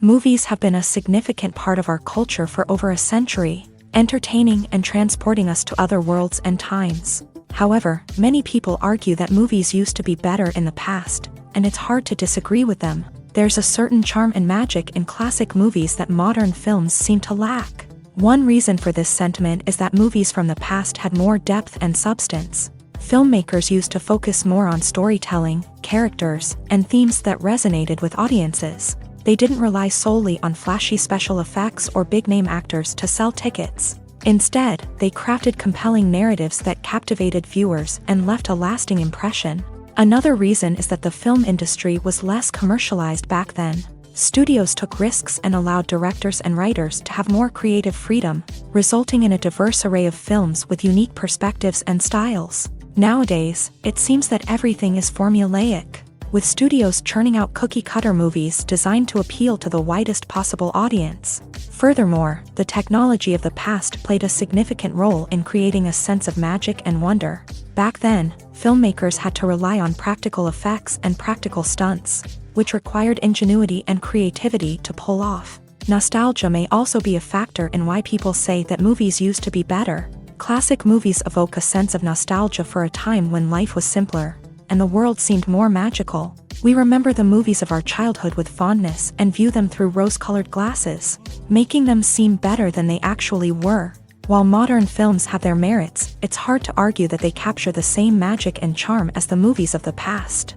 Movies have been a significant part of our culture for over a century, entertaining and transporting us to other worlds and times. However, many people argue that movies used to be better in the past, and it's hard to disagree with them. There's a certain charm and magic in classic movies that modern films seem to lack. One reason for this sentiment is that movies from the past had more depth and substance. Filmmakers used to focus more on storytelling, characters, and themes that resonated with audiences. They didn't rely solely on flashy special effects or big-name actors to sell tickets. Instead, they crafted compelling narratives that captivated viewers and left a lasting impression. Another reason is that the film industry was less commercialized back then. Studios took risks and allowed directors and writers to have more creative freedom, resulting in a diverse array of films with unique perspectives and styles. Nowadays, it seems that everything is formulaic, with studios churning out cookie-cutter movies designed to appeal to the widest possible audience. Furthermore, the technology of the past played a significant role in creating a sense of magic and wonder. Back then, filmmakers had to rely on practical effects and practical stunts, which required ingenuity and creativity to pull off. Nostalgia may also be a factor in why people say that movies used to be better. Classic movies evoke a sense of nostalgia for a time when life was simpler, and the world seemed more magical. We remember the movies of our childhood with fondness and view them through rose-colored glasses, making them seem better than they actually were. While modern films have their merits, it's hard to argue that they capture the same magic and charm as the movies of the past.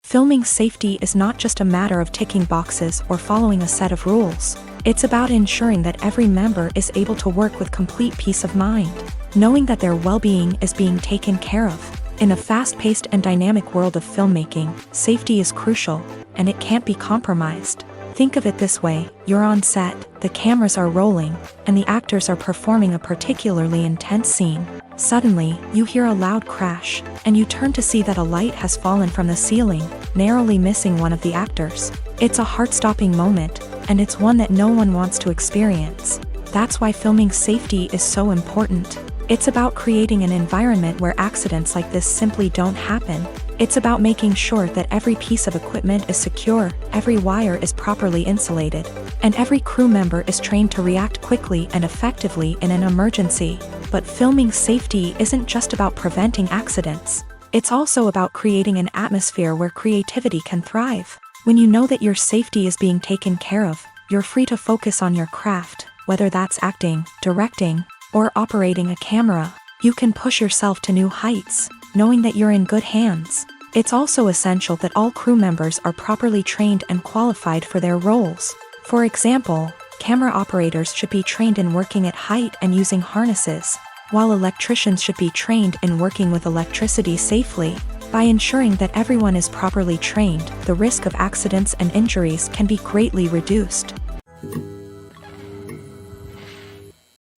Filming safety is not just a matter of ticking boxes or following a set of rules. It's about ensuring that every member is able to work with complete peace of mind, knowing that their well-being is being taken care of. In a fast-paced and dynamic world of filmmaking, safety is crucial, and it can't be compromised. Think of it this way: you're on set, the cameras are rolling, and the actors are performing a particularly intense scene. Suddenly, you hear a loud crash, and you turn to see that a light has fallen from the ceiling, narrowly missing one of the actors. It's a heart-stopping moment, and it's one that no one wants to experience. That's why filming safety is so important. It's about creating an environment where accidents like this simply don't happen. It's about making sure that every piece of equipment is secure, every wire is properly insulated, and every crew member is trained to react quickly and effectively in an emergency. But filming safety isn't just about preventing accidents. It's also about creating an atmosphere where creativity can thrive. When you know that your safety is being taken care of, you're free to focus on your craft, whether that's acting, directing, or operating a camera. You can push yourself to new heights, knowing that you're in good hands. It's also essential that all crew members are properly trained and qualified for their roles. For example, camera operators should be trained in working at height and using harnesses, while electricians should be trained in working with electricity safely. By ensuring that everyone is properly trained, the risk of accidents and injuries can be greatly reduced.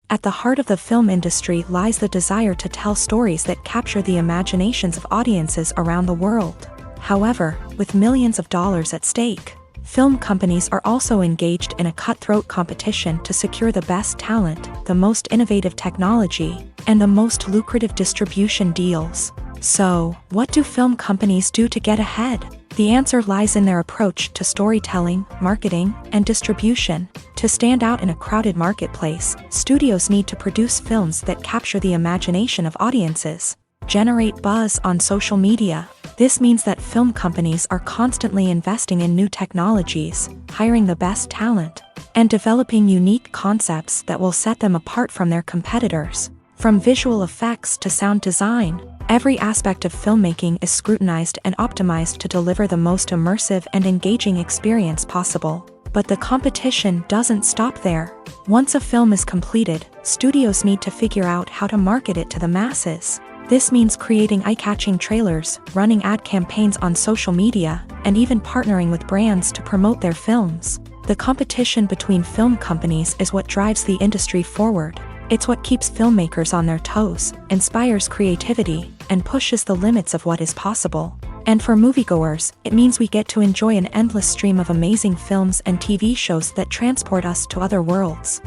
At the heart of the film industry lies the desire to tell stories that capture the imaginations of audiences around the world. However, with millions of dollars at stake, film companies are also engaged in a cutthroat competition to secure the best talent, the most innovative technology, and the most lucrative distribution deals. So, what do film companies do to get ahead? The answer lies in their approach to storytelling, marketing, and distribution. To stand out in a crowded marketplace, studios need to produce films that capture the imagination of audiences, generate buzz on social media. This means that film companies are constantly investing in new technologies, hiring the best talent, and developing unique concepts that will set them apart from their competitors. From visual effects to sound design, every aspect of filmmaking is scrutinized and optimized to deliver the most immersive and engaging experience possible. But the competition doesn't stop there. Once a film is completed, studios need to figure out how to market it to the masses. This means creating eye-catching trailers, running ad campaigns on social media, and even partnering with brands to promote their films. The competition between film companies is what drives the industry forward. It's what keeps filmmakers on their toes, inspires creativity, and pushes the limits of what is possible. And for moviegoers, it means we get to enjoy an endless stream of amazing films and TV shows that transport us to other worlds.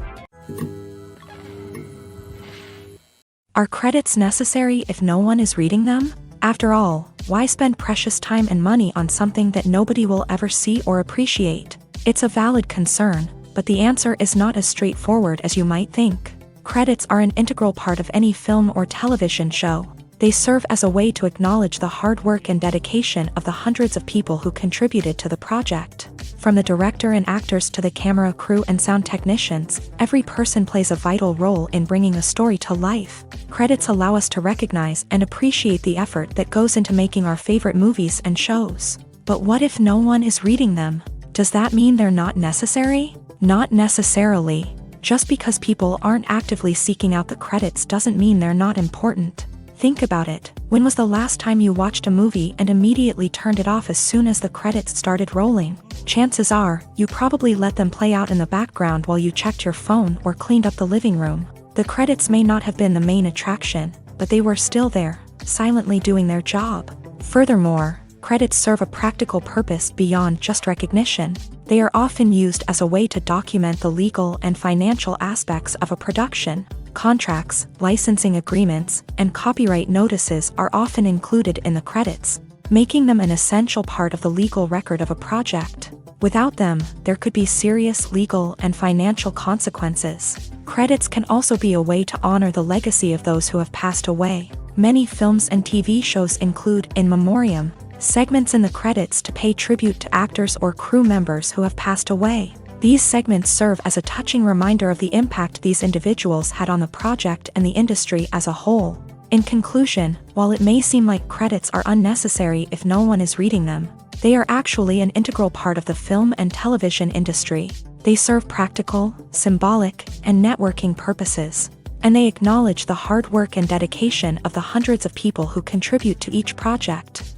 Are credits necessary if no one is reading them? After all, why spend precious time and money on something that nobody will ever see or appreciate? It's a valid concern, but the answer is not as straightforward as you might think. Credits are an integral part of any film or television show. They serve as a way to acknowledge the hard work and dedication of the hundreds of people who contributed to the project. From the director and actors to the camera crew and sound technicians, every person plays a vital role in bringing a story to life. Credits allow us to recognize and appreciate the effort that goes into making our favorite movies and shows. But what if no one is reading them? Does that mean they're not necessary? Not necessarily. Just because people aren't actively seeking out the credits doesn't mean they're not important. Think about it. When was the last time you watched a movie and immediately turned it off as soon as the credits started rolling? Chances are, you probably let them play out in the background while you checked your phone or cleaned up the living room. The credits may not have been the main attraction, but they were still there, silently doing their job. Furthermore, credits serve a practical purpose beyond just recognition. They are often used as a way to document the legal and financial aspects of a production. Contracts, licensing agreements, and copyright notices are often included in the credits, making them an essential part of the legal record of a project. Without them, there could be serious legal and financial consequences. Credits can also be a way to honor the legacy of those who have passed away. Many films and TV shows include in memoriam segments in the credits to pay tribute to actors or crew members who have passed away. These segments serve as a touching reminder of the impact these individuals had on the project and the industry as a whole. In conclusion, while it may seem like credits are unnecessary if no one is reading them, they are actually an integral part of the film and television industry. They serve practical, symbolic, and networking purposes, and they acknowledge the hard work and dedication of the hundreds of people who contribute to each project.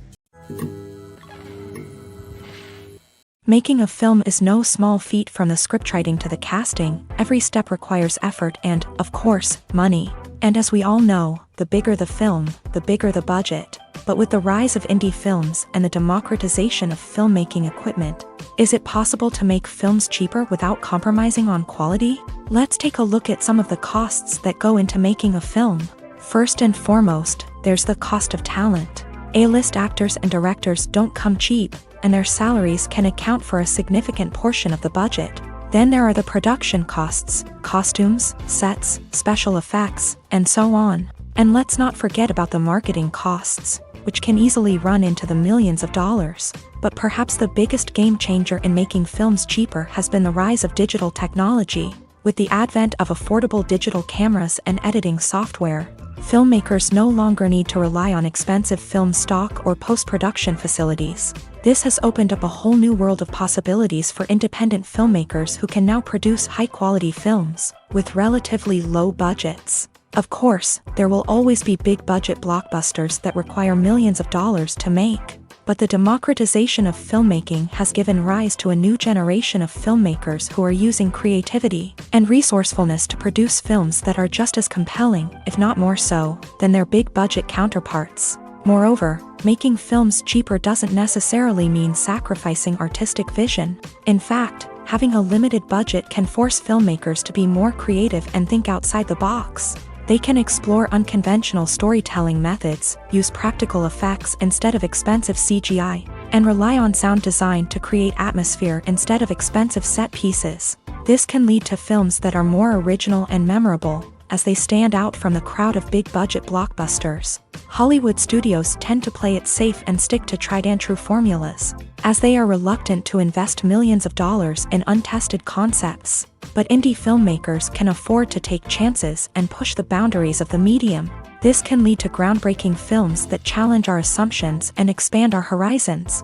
Making a film is no small feat. From the scriptwriting to the casting, every step requires effort and, of course, money. And as we all know, the bigger the film, the bigger the budget. But with the rise of indie films and the democratization of filmmaking equipment, is it possible to make films cheaper without compromising on quality? Let's take a look at some of the costs that go into making a film. First and foremost, there's the cost of talent. A-list actors and directors don't come cheap, and their salaries can account for a significant portion of the budget. Then there are the production costs, costumes, sets, special effects, and so on. And let's not forget about the marketing costs, which can easily run into the millions of dollars. But perhaps the biggest game changer in making films cheaper has been the rise of digital technology. With the advent of affordable digital cameras and editing software, filmmakers no longer need to rely on expensive film stock or post-production facilities. This has opened up a whole new world of possibilities for independent filmmakers who can now produce high-quality films with relatively low budgets. Of course, there will always be big-budget blockbusters that require millions of dollars to make. But the democratization of filmmaking has given rise to a new generation of filmmakers who are using creativity and resourcefulness to produce films that are just as compelling, if not more so, than their big-budget counterparts. Moreover, making films cheaper doesn't necessarily mean sacrificing artistic vision. In fact, having a limited budget can force filmmakers to be more creative and think outside the box. They can explore unconventional storytelling methods, use practical effects instead of expensive CGI, and rely on sound design to create atmosphere instead of expensive set pieces. This can lead to films that are more original and memorable, as they stand out from the crowd of big-budget blockbusters. Hollywood studios tend to play it safe and stick to tried-and-true formulas, as they are reluctant to invest millions of dollars in untested concepts. But indie filmmakers can afford to take chances and push the boundaries of the medium. This can lead to groundbreaking films that challenge our assumptions and expand our horizons.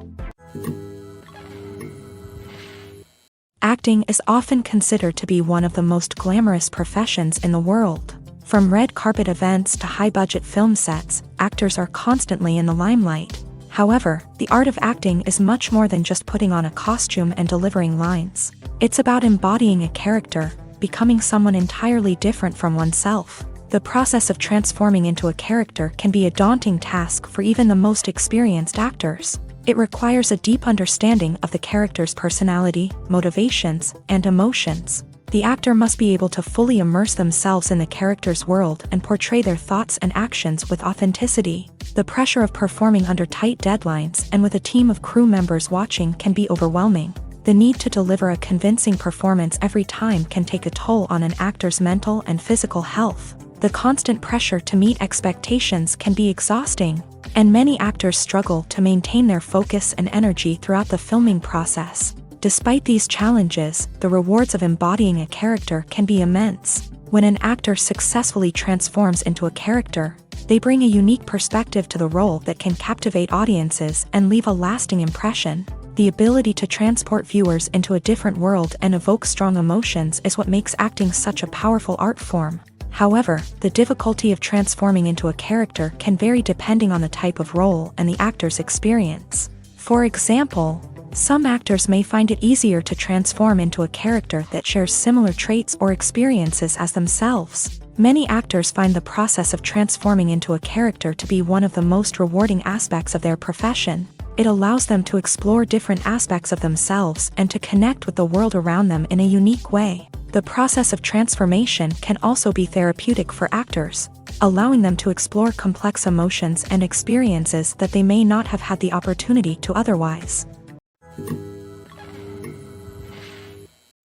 Acting is often considered to be one of the most glamorous professions in the world. From red carpet events to high-budget film sets, actors are constantly in the limelight. However, the art of acting is much more than just putting on a costume and delivering lines. It's about embodying a character, becoming someone entirely different from oneself. The process of transforming into a character can be a daunting task for even the most experienced actors. It requires a deep understanding of the character's personality, motivations, and emotions. The actor must be able to fully immerse themselves in the character's world and portray their thoughts and actions with authenticity. The pressure of performing under tight deadlines and with a team of crew members watching can be overwhelming. The need to deliver a convincing performance every time can take a toll on an actor's mental and physical health. The constant pressure to meet expectations can be exhausting, and many actors struggle to maintain their focus and energy throughout the filming process. Despite these challenges, the rewards of embodying a character can be immense. When an actor successfully transforms into a character, they bring a unique perspective to the role that can captivate audiences and leave a lasting impression. The ability to transport viewers into a different world and evoke strong emotions is what makes acting such a powerful art form. However, the difficulty of transforming into a character can vary depending on the type of role and the actor's experience. For example, some actors may find it easier to transform into a character that shares similar traits or experiences as themselves. Many actors find the process of transforming into a character to be one of the most rewarding aspects of their profession. It allows them to explore different aspects of themselves and to connect with the world around them in a unique way. The process of transformation can also be therapeutic for actors, allowing them to explore complex emotions and experiences that they may not have had the opportunity to otherwise.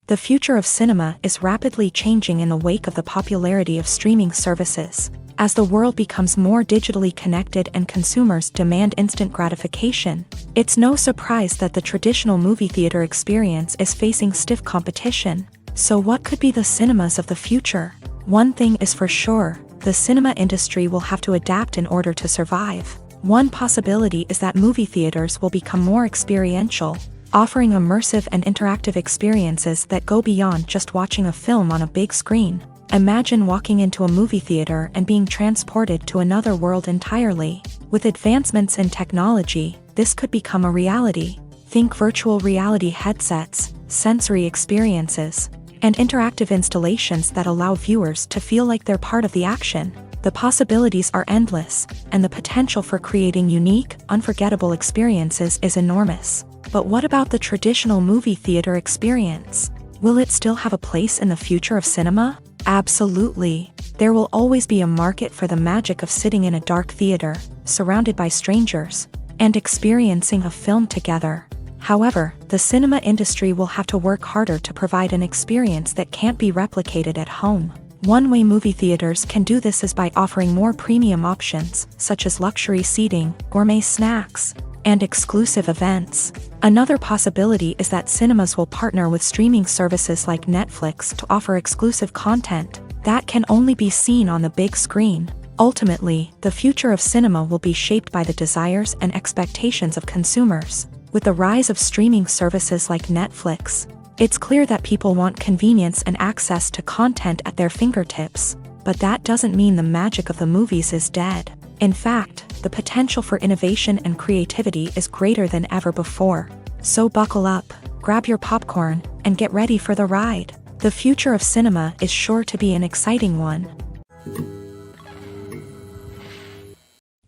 The future of cinema is rapidly changing in the wake of the popularity of streaming services. As the world becomes more digitally connected and consumers demand instant gratification, it's no surprise that the traditional movie theater experience is facing stiff competition. So what could be the cinemas of the future? One thing is for sure, the cinema industry will have to adapt in order to survive. One possibility is that movie theaters will become more experiential, offering immersive and interactive experiences that go beyond just watching a film on a big screen. Imagine walking into a movie theater and being transported to another world entirely. With advancements in technology, this could become a reality. Think virtual reality headsets, sensory experiences, and interactive installations that allow viewers to feel like they're part of the action. The possibilities are endless, and the potential for creating unique, unforgettable experiences is enormous. But what about the traditional movie theater experience? Will it still have a place in the future of cinema? Absolutely. There will always be a market for the magic of sitting in a dark theater, surrounded by strangers, and experiencing a film together. However, the cinema industry will have to work harder to provide an experience that can't be replicated at home. One way movie theaters can do this is by offering more premium options, such as luxury seating, gourmet snacks, and exclusive events. Another possibility is that cinemas will partner with streaming services like Netflix to offer exclusive content that can only be seen on the big screen. Ultimately, the future of cinema will be shaped by the desires and expectations of consumers. With the rise of streaming services like Netflix, it's clear that people want convenience and access to content at their fingertips. But that doesn't mean the magic of the movies is dead. In fact, the potential for innovation and creativity is greater than ever before. So buckle up, grab your popcorn, and get ready for the ride. The future of cinema is sure to be an exciting one.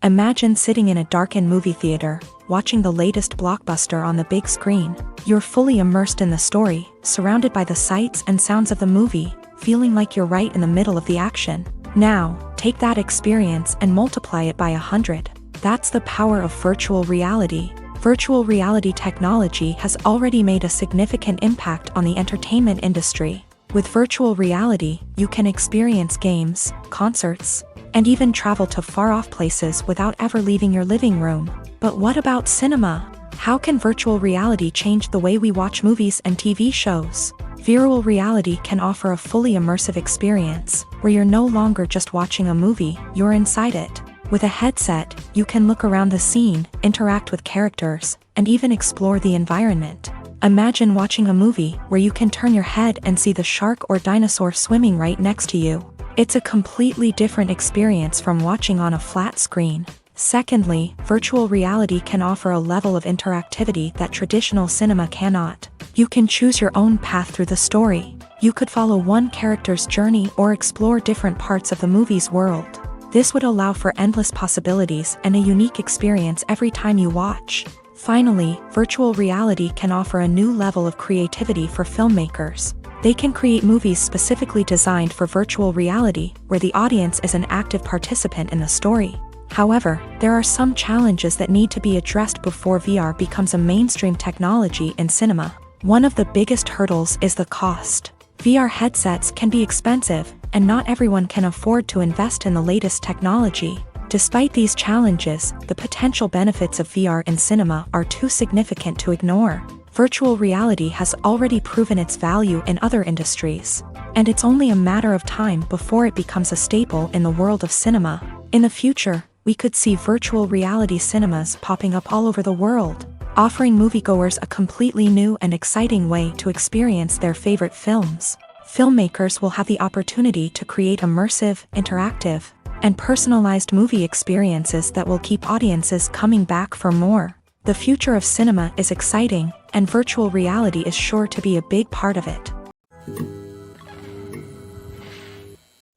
Imagine sitting in a darkened movie theater, watching the latest blockbuster on the big screen. You're fully immersed in the story, surrounded by the sights and sounds of the movie, feeling like you're right in the middle of the action. Now, take that experience and multiply it by 100. That's the power of virtual reality. Virtual reality technology has already made a significant impact on the entertainment industry. With virtual reality, you can experience games, concerts, and even travel to far-off places without ever leaving your living room. But what about cinema? How can virtual reality change the way we watch movies and TV shows? Virtual reality can offer a fully immersive experience, where you're no longer just watching a movie, you're inside it. With a headset, you can look around the scene, interact with characters, and even explore the environment. Imagine watching a movie where you can turn your head and see the shark or dinosaur swimming right next to you. It's a completely different experience from watching on a flat screen. Secondly, virtual reality can offer a level of interactivity that traditional cinema cannot. You can choose your own path through the story. You could follow one character's journey or explore different parts of the movie's world. This would allow for endless possibilities and a unique experience every time you watch. Finally, virtual reality can offer a new level of creativity for filmmakers. They can create movies specifically designed for virtual reality, where the audience is an active participant in the story. However, there are some challenges that need to be addressed before VR becomes a mainstream technology in cinema. One of the biggest hurdles is the cost. VR headsets can be expensive, and not everyone can afford to invest in the latest technology. Despite these challenges, the potential benefits of VR in cinema are too significant to ignore. Virtual reality has already proven its value in other industries, and it's only a matter of time before it becomes a staple in the world of cinema. In the future, we could see virtual reality cinemas popping up all over the world, offering moviegoers a completely new and exciting way to experience their favorite films. Filmmakers will have the opportunity to create immersive, interactive, and personalized movie experiences that will keep audiences coming back for more. The future of cinema is exciting, and virtual reality is sure to be a big part of it.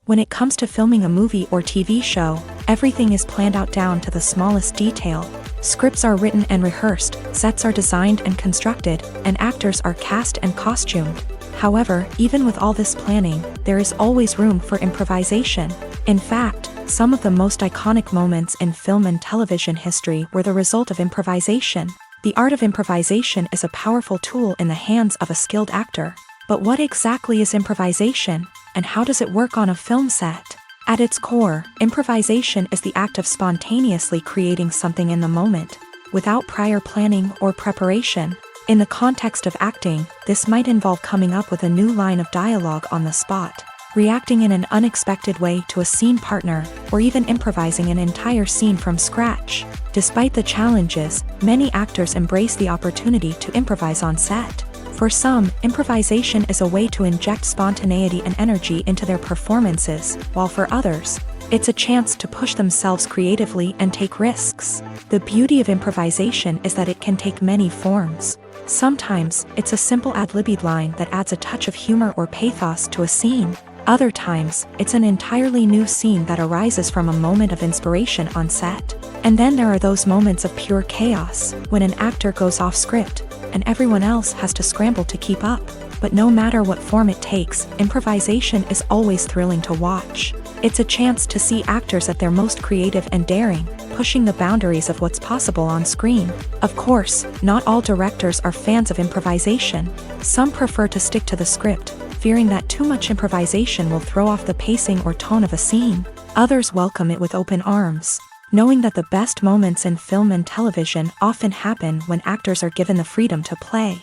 When it comes to filming a movie or TV show, everything is planned out down to the smallest detail. Scripts are written and rehearsed, sets are designed and constructed, and actors are cast and costumed. However, even with all this planning, there is always room for improvisation. In fact, some of the most iconic moments in film and television history were the result of improvisation. The art of improvisation is a powerful tool in the hands of a skilled actor. But what exactly is improvisation, and how does it work on a film set? At its core, improvisation is the act of spontaneously creating something in the moment, without prior planning or preparation. In the context of acting, this might involve coming up with a new line of dialogue on the spot, reacting in an unexpected way to a scene partner, or even improvising an entire scene from scratch. Despite the challenges, many actors embrace the opportunity to improvise on set. For some, improvisation is a way to inject spontaneity and energy into their performances, while for others, it's a chance to push themselves creatively and take risks. The beauty of improvisation is that it can take many forms. Sometimes, it's a simple ad-libbed line that adds a touch of humor or pathos to a scene. Other times, it's an entirely new scene that arises from a moment of inspiration on set. And then there are those moments of pure chaos, when an actor goes off script, and everyone else has to scramble to keep up. But no matter what form it takes, improvisation is always thrilling to watch. It's a chance to see actors at their most creative and daring, pushing the boundaries of what's possible on screen. Of course, not all directors are fans of improvisation. Some prefer to stick to the script, fearing that too much improvisation will throw off the pacing or tone of a scene. Others welcome it with open arms, knowing that the best moments in film and television often happen when actors are given the freedom to play.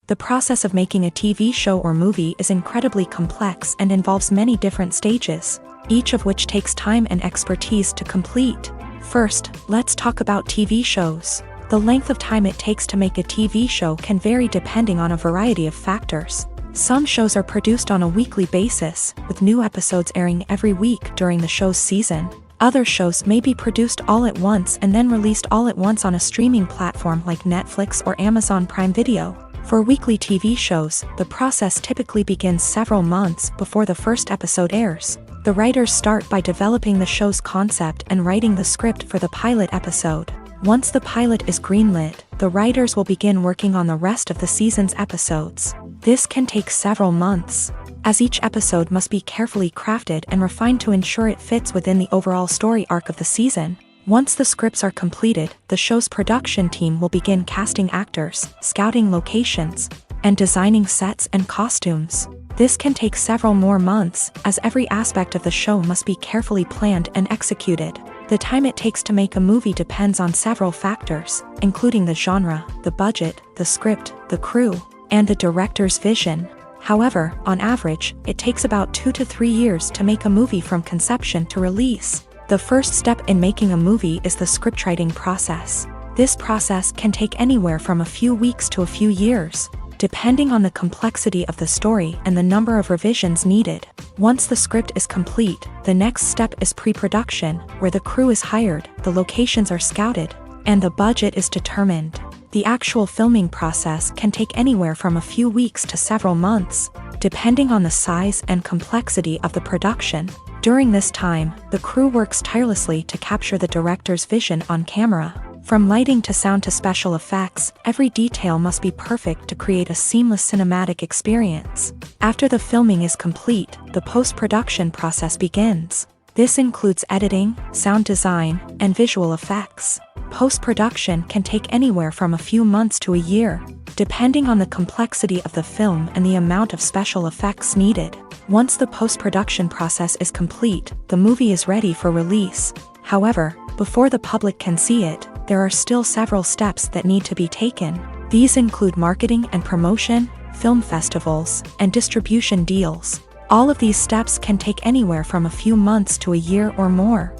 The process of making a TV show or movie is incredibly complex and involves many different stages, each of which takes time and expertise to complete. First, let's talk about TV shows. The length of time it takes to make a TV show can vary depending on a variety of factors. Some shows are produced on a weekly basis, with new episodes airing every week during the show's season. Other shows may be produced all at once and then released all at once on a streaming platform like Netflix or Amazon Prime Video. For weekly TV shows, the process typically begins several months before the first episode airs. The writers start by developing the show's concept and writing the script for the pilot episode. Once the pilot is greenlit, the writers will begin working on the rest of the season's episodes. This can take several months, as each episode must be carefully crafted and refined to ensure it fits within the overall story arc of the season. Once the scripts are completed, the show's production team will begin casting actors, scouting locations, and designing sets and costumes. This can take several more months, as every aspect of the show must be carefully planned and executed. The time it takes to make a movie depends on several factors, including the genre, the budget, the script, the crew, and the director's vision. However, on average, it takes about 2 to 3 years to make a movie from conception to release. The first step in making a movie is the scriptwriting process. This process can take anywhere from a few weeks to a few years, depending on the complexity of the story and the number of revisions needed. Once the script is complete, the next step is pre-production, where the crew is hired, the locations are scouted, and the budget is determined. The actual filming process can take anywhere from a few weeks to several months, depending on the size and complexity of the production. During this time, the crew works tirelessly to capture the director's vision on camera. From lighting to sound to special effects, every detail must be perfect to create a seamless cinematic experience. After the filming is complete, the post-production process begins. This includes editing, sound design, and visual effects. Post-production can take anywhere from a few months to a year, depending on the complexity of the film and the amount of special effects needed. Once the post-production process is complete, the movie is ready for release. However, before the public can see it, there are still several steps that need to be taken. These include marketing and promotion, film festivals, and distribution deals. All of these steps can take anywhere from a few months to a year or more.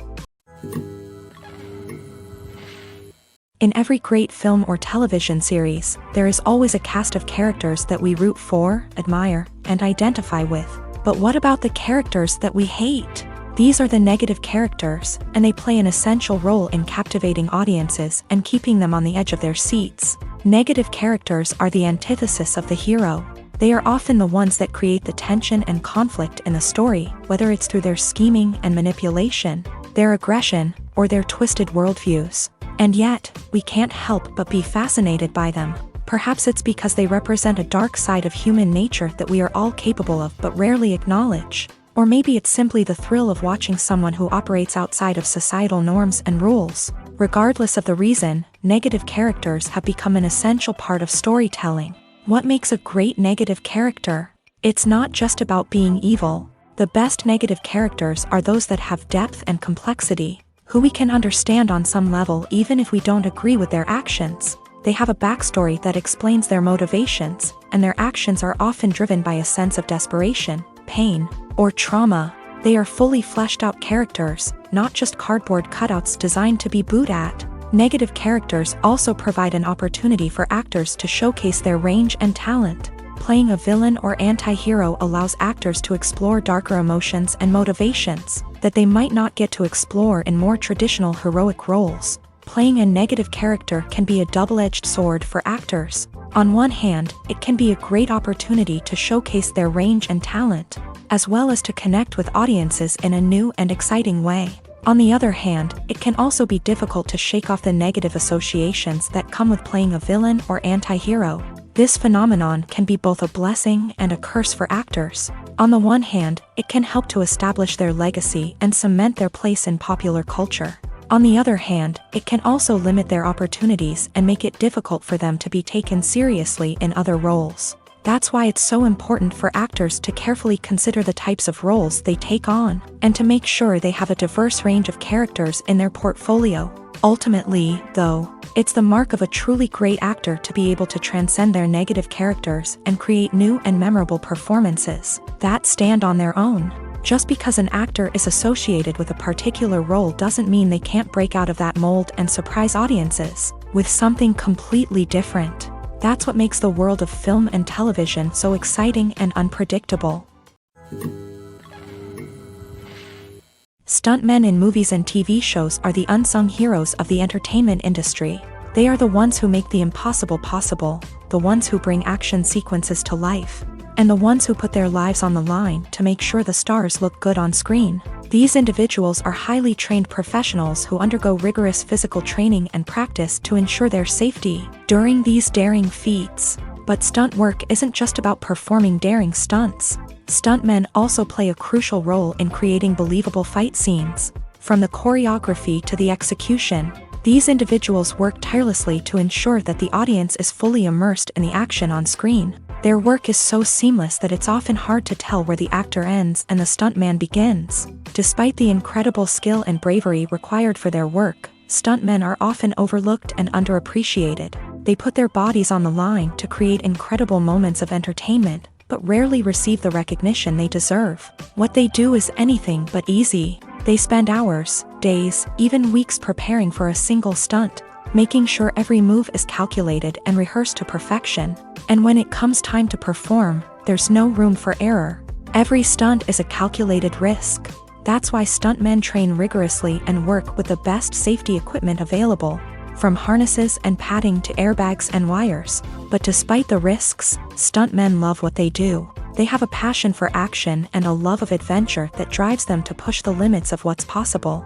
In every great film or television series, there is always a cast of characters that we root for, admire, and identify with. But what about the characters that we hate? These are the negative characters, and they play an essential role in captivating audiences and keeping them on the edge of their seats. Negative characters are the antithesis of the hero. They are often the ones that create the tension and conflict in the story, whether it's through their scheming and manipulation, their aggression, or their twisted worldviews. And yet, we can't help but be fascinated by them. Perhaps it's because they represent a dark side of human nature that we are all capable of but rarely acknowledge. Or maybe it's simply the thrill of watching someone who operates outside of societal norms and rules. Regardless of the reason, negative characters have become an essential part of storytelling. What makes a great negative character? It's not just about being evil. The best negative characters are those that have depth and complexity, who we can understand on some level even if we don't agree with their actions. They have a backstory that explains their motivations, and their actions are often driven by a sense of desperation, pain, or trauma. They are fully fleshed out characters, not just cardboard cutouts designed to be booed at. Negative characters also provide an opportunity for actors to showcase their range and talent. Playing a villain or anti-hero allows actors to explore darker emotions and motivations that they might not get to explore in more traditional heroic roles. Playing a negative character can be a double-edged sword for actors. On one hand, it can be a great opportunity to showcase their range and talent, as well as to connect with audiences in a new and exciting way. On the other hand, it can also be difficult to shake off the negative associations that come with playing a villain or anti-hero. This phenomenon can be both a blessing and a curse for actors. On the one hand, it can help to establish their legacy and cement their place in popular culture. On the other hand, it can also limit their opportunities and make it difficult for them to be taken seriously in other roles. That's why it's so important for actors to carefully consider the types of roles they take on, and to make sure they have a diverse range of characters in their portfolio. Ultimately, though, it's the mark of a truly great actor to be able to transcend their negative characters and create new and memorable performances that stand on their own. Just because an actor is associated with a particular role doesn't mean they can't break out of that mold and surprise audiences with something completely different. That's what makes the world of film and television so exciting and unpredictable. Stuntmen in movies and TV shows are the unsung heroes of the entertainment industry. They are the ones who make the impossible possible, the ones who bring action sequences to life, and the ones who put their lives on the line to make sure the stars look good on screen. These individuals are highly trained professionals who undergo rigorous physical training and practice to ensure their safety during these daring feats. But stunt work isn't just about performing daring stunts. Stuntmen also play a crucial role in creating believable fight scenes. From the choreography to the execution, these individuals work tirelessly to ensure that the audience is fully immersed in the action on screen. Their work is so seamless that it's often hard to tell where the actor ends and the stuntman begins. Despite the incredible skill and bravery required for their work, stuntmen are often overlooked and underappreciated. They put their bodies on the line to create incredible moments of entertainment, but rarely receive the recognition they deserve. What they do is anything but easy. They spend hours, days, even weeks preparing for a single stunt, making sure every move is calculated and rehearsed to perfection. And when it comes time to perform, there's no room for error. Every stunt is a calculated risk. That's why stuntmen train rigorously and work with the best safety equipment available, from harnesses and padding to airbags and wires. But despite the risks, stuntmen love what they do. They have a passion for action and a love of adventure that drives them to push the limits of what's possible.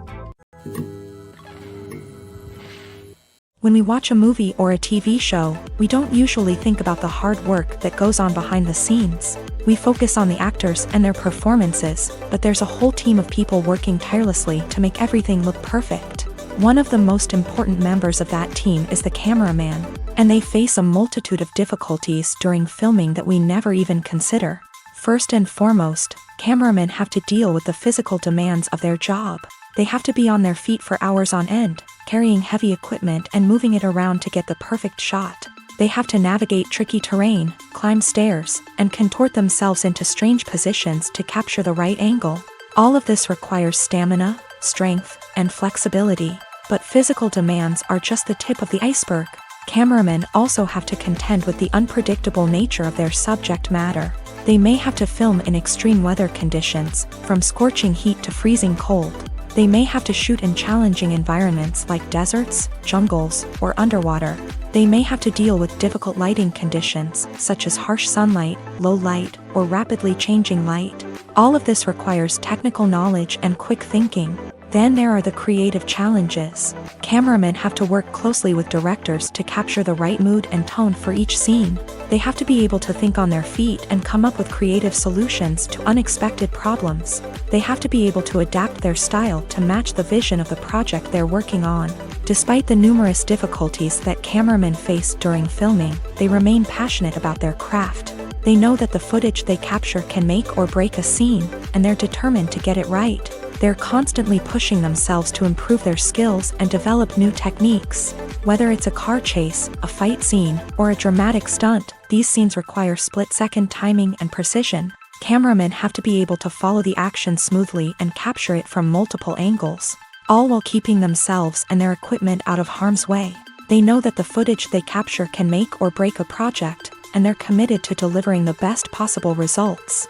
When we watch a movie or a TV show, we don't usually think about the hard work that goes on behind the scenes. We focus on the actors and their performances, but there's a whole team of people working tirelessly to make everything look perfect. One of the most important members of that team is the cameraman, and they face a multitude of difficulties during filming that we never even consider. First and foremost, cameramen have to deal with the physical demands of their job. They have to be on their feet for hours on end, carrying heavy equipment and moving it around to get the perfect shot. They have to navigate tricky terrain, climb stairs, and contort themselves into strange positions to capture the right angle. All of this requires stamina, strength, and flexibility. But physical demands are just the tip of the iceberg. Cameramen also have to contend with the unpredictable nature of their subject matter. They may have to film in extreme weather conditions, from scorching heat to freezing cold. They may have to shoot in challenging environments like deserts, jungles, or underwater. They may have to deal with difficult lighting conditions, such as harsh sunlight, low light, or rapidly changing light. All of this requires technical knowledge and quick thinking. Then there are the creative challenges. Cameramen have to work closely with directors to capture the right mood and tone for each scene. They have to be able to think on their feet and come up with creative solutions to unexpected problems. They have to be able to adapt their style to match the vision of the project they're working on. Despite the numerous difficulties that cameramen face during filming, they remain passionate about their craft. They know that the footage they capture can make or break a scene, and they're determined to get it right. They're constantly pushing themselves to improve their skills and develop new techniques. Whether it's a car chase, a fight scene, or a dramatic stunt, these scenes require split-second timing and precision. Cameramen have to be able to follow the action smoothly and capture it from multiple angles, all while keeping themselves and their equipment out of harm's way. They know that the footage they capture can make or break a project, and they're committed to delivering the best possible results.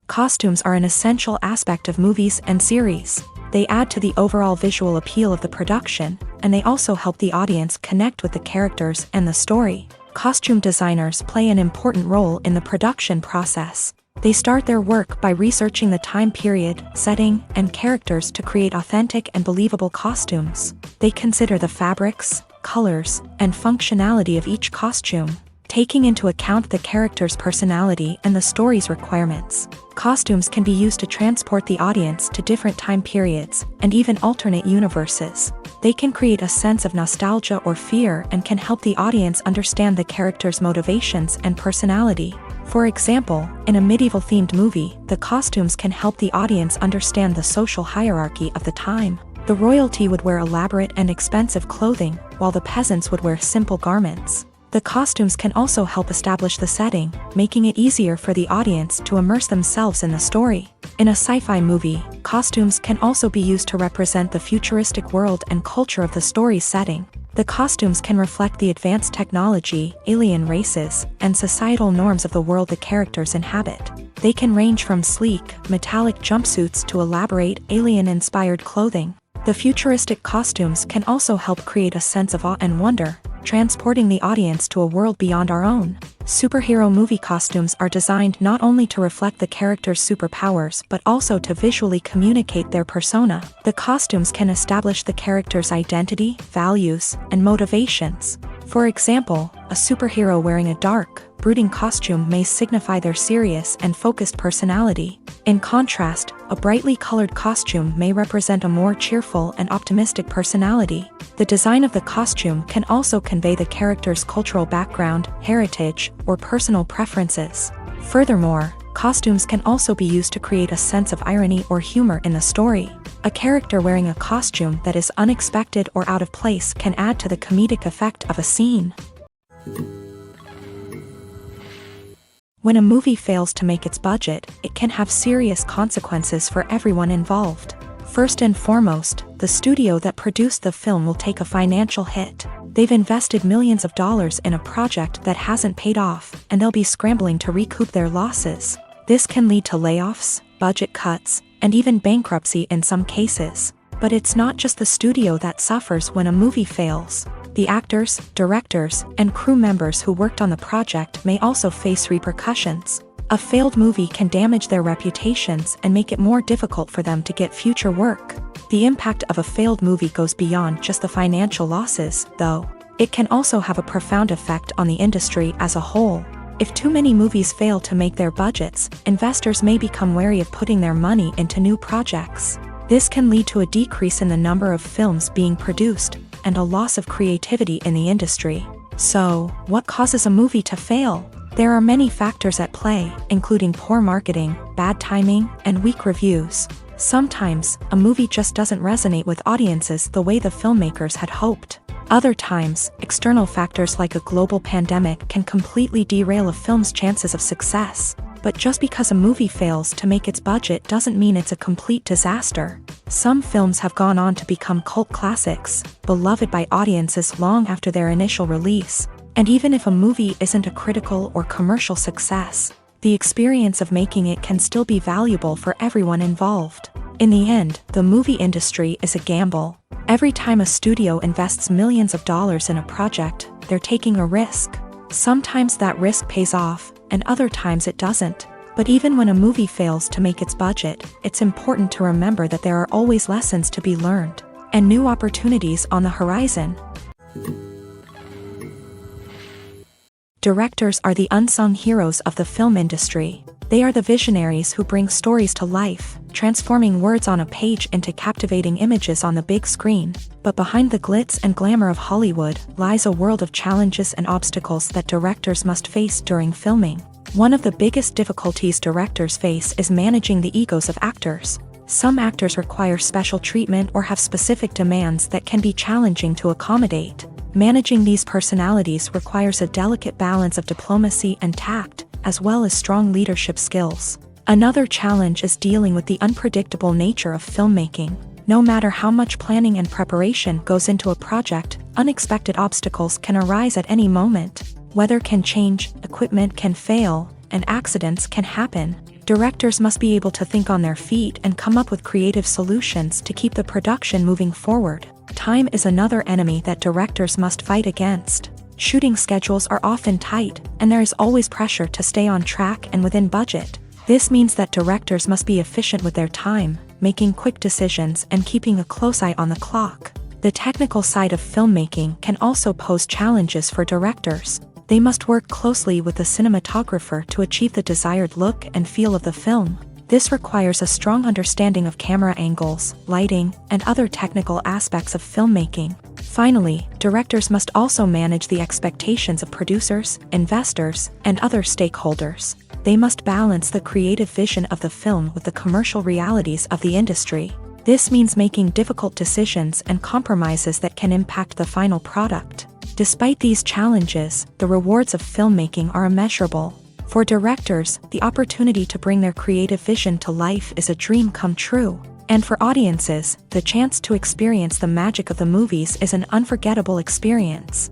Costumes are an essential aspect of movies and series. They add to the overall visual appeal of the production, and they also help the audience connect with the characters and the story. Costume designers play an important role in the production process. They start their work by researching the time period, setting, and characters to create authentic and believable costumes. They consider the fabrics, colors, and functionality of each costume, taking into account the character's personality and the story's requirements. Costumes can be used to transport the audience to different time periods and even alternate universes. They can create a sense of nostalgia or fear and can help the audience understand the character's motivations and personality. For example, in a medieval-themed movie, the costumes can help the audience understand the social hierarchy of the time. The royalty would wear elaborate and expensive clothing, while the peasants would wear simple garments. The costumes can also help establish the setting, making it easier for the audience to immerse themselves in the story. In a sci-fi movie, costumes can also be used to represent the futuristic world and culture of the story's setting. The costumes can reflect the advanced technology, alien races, and societal norms of the world the characters inhabit. They can range from sleek, metallic jumpsuits to elaborate, alien-inspired clothing. The futuristic costumes can also help create a sense of awe and wonder, transporting the audience to a world beyond our own. Superhero movie costumes are designed not only to reflect the character's superpowers but also to visually communicate their persona. The costumes can establish the character's identity, values, and motivations. For example, a superhero wearing a dark, brooding costume may signify their serious and focused personality. In contrast, a brightly colored costume may represent a more cheerful and optimistic personality. The design of the costume can also convey the character's cultural background, heritage, or personal preferences. Furthermore, costumes can also be used to create a sense of irony or humor in the story. A character wearing a costume that is unexpected or out of place can add to the comedic effect of a scene. When a movie fails to make its budget, it can have serious consequences for everyone involved. First and foremost, the studio that produced the film will take a financial hit. They've invested millions of dollars in a project that hasn't paid off, and they'll be scrambling to recoup their losses. This can lead to layoffs, budget cuts, and even bankruptcy in some cases. But it's not just the studio that suffers when a movie fails. The actors, directors, and crew members who worked on the project may also face repercussions. A failed movie can damage their reputations and make it more difficult for them to get future work. The impact of a failed movie goes beyond just the financial losses, though. It can also have a profound effect on the industry as a whole. If too many movies fail to make their budgets, investors may become wary of putting their money into new projects. This can lead to a decrease in the number of films being produced, and a loss of creativity in the industry. So, what causes a movie to fail? There are many factors at play, including poor marketing, bad timing, and weak reviews. Sometimes, a movie just doesn't resonate with audiences the way the filmmakers had hoped. Other times, external factors like a global pandemic can completely derail a film's chances of success. But just because a movie fails to make its budget doesn't mean it's a complete disaster. Some films have gone on to become cult classics, beloved by audiences long after their initial release. And even if a movie isn't a critical or commercial success, the experience of making it can still be valuable for everyone involved. In the end, the movie industry is a gamble. Every time a studio invests millions of dollars in a project, they're taking a risk. Sometimes that risk pays off, and other times it doesn't. But even when a movie fails to make its budget, it's important to remember that there are always lessons to be learned, and new opportunities on the horizon. Directors are the unsung heroes of the film industry. They are the visionaries who bring stories to life, transforming words on a page into captivating images on the big screen. But behind the glitz and glamour of Hollywood lies a world of challenges and obstacles that directors must face during filming. One of the biggest difficulties directors face is managing the egos of actors. Some actors require special treatment or have specific demands that can be challenging to accommodate. Managing these personalities requires a delicate balance of diplomacy and tact, as well as strong leadership skills. Another challenge is dealing with the unpredictable nature of filmmaking. No matter how much planning and preparation goes into a project, unexpected obstacles can arise at any moment. Weather can change, equipment can fail, and accidents can happen. Directors must be able to think on their feet and come up with creative solutions to keep the production moving forward. Time is another enemy that directors must fight against. Shooting schedules are often tight, and there is always pressure to stay on track and within budget. This means that directors must be efficient with their time, making quick decisions and keeping a close eye on the clock. The technical side of filmmaking can also pose challenges for directors. They must work closely with the cinematographer to achieve the desired look and feel of the film. This requires a strong understanding of camera angles, lighting, and other technical aspects of filmmaking. Finally, directors must also manage the expectations of producers, investors, and other stakeholders. They must balance the creative vision of the film with the commercial realities of the industry. This means making difficult decisions and compromises that can impact the final product. Despite these challenges, the rewards of filmmaking are immeasurable. For directors, the opportunity to bring their creative vision to life is a dream come true. And for audiences, the chance to experience the magic of the movies is an unforgettable experience.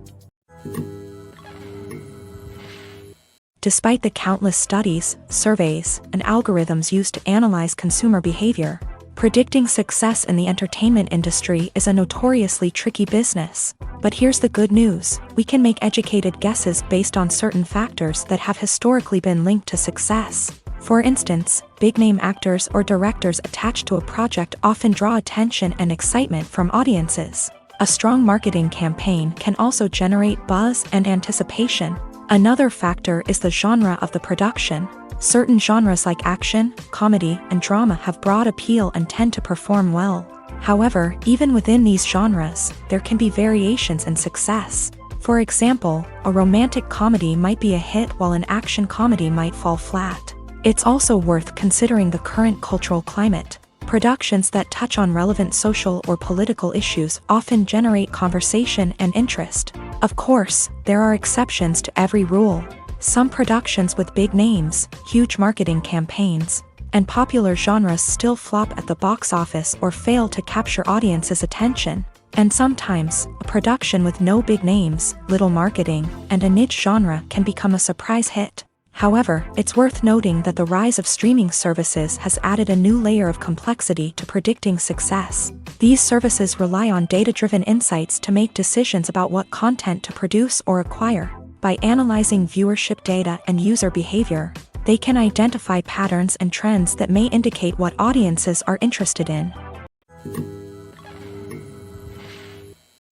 Despite the countless studies, surveys, and algorithms used to analyze consumer behavior, predicting success in the entertainment industry is a notoriously tricky business. But here's the good news: we can make educated guesses based on certain factors that have historically been linked to success. For instance, big-name actors or directors attached to a project often draw attention and excitement from audiences. A strong marketing campaign can also generate buzz and anticipation. Another factor is the genre of the production. Certain genres like action, comedy, and drama have broad appeal and tend to perform well. However, even within these genres, there can be variations in success. For example, a romantic comedy might be a hit while an action comedy might fall flat. It's also worth considering the current cultural climate. Productions that touch on relevant social or political issues often generate conversation and interest. Of course, there are exceptions to every rule. Some productions with big names, huge marketing campaigns, and popular genres still flop at the box office or fail to capture audiences' attention. And sometimes, a production with no big names, little marketing, and a niche genre can become a surprise hit. However, it's worth noting that the rise of streaming services has added a new layer of complexity to predicting success. These services rely on data-driven insights to make decisions about what content to produce or acquire. By analyzing viewership data and user behavior, they can identify patterns and trends that may indicate what audiences are interested in.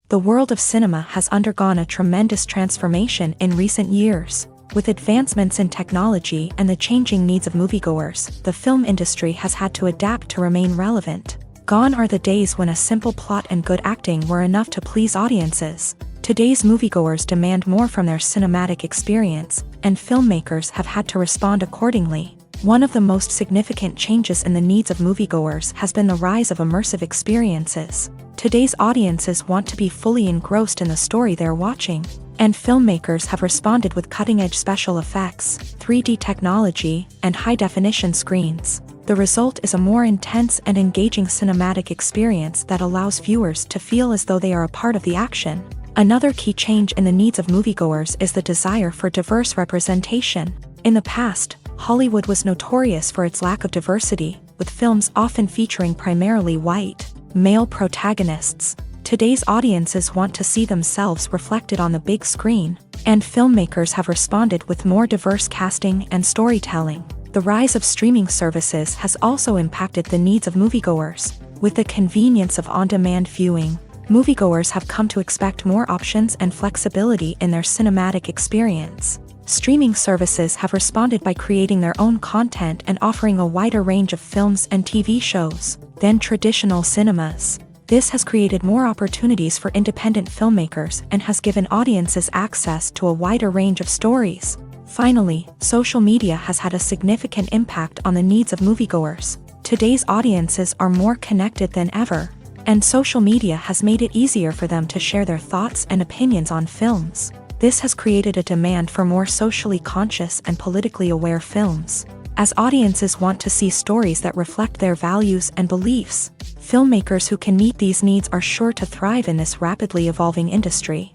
The world of cinema has undergone a tremendous transformation in recent years. With advancements in technology and the changing needs of moviegoers, the film industry has had to adapt to remain relevant. Gone are the days when a simple plot and good acting were enough to please audiences. Today's moviegoers demand more from their cinematic experience, and filmmakers have had to respond accordingly. One of the most significant changes in the needs of moviegoers has been the rise of immersive experiences. Today's audiences want to be fully engrossed in the story they're watching, and filmmakers have responded with cutting-edge special effects, 3D technology, and high-definition screens. The result is a more intense and engaging cinematic experience that allows viewers to feel as though they are a part of the action. Another key change in the needs of moviegoers is the desire for diverse representation. In the past, Hollywood was notorious for its lack of diversity, with films often featuring primarily white, male protagonists. Today's audiences want to see themselves reflected on the big screen, and filmmakers have responded with more diverse casting and storytelling. The rise of streaming services has also impacted the needs of moviegoers. With the convenience of on-demand viewing, moviegoers have come to expect more options and flexibility in their cinematic experience. Streaming services have responded by creating their own content and offering a wider range of films and TV shows than traditional cinemas. This has created more opportunities for independent filmmakers and has given audiences access to a wider range of stories. Finally, social media has had a significant impact on the needs of moviegoers. Today's audiences are more connected than ever, and social media has made it easier for them to share their thoughts and opinions on films. This has created a demand for more socially conscious and politically aware films. As audiences want to see stories that reflect their values and beliefs, filmmakers who can meet these needs are sure to thrive in this rapidly evolving industry.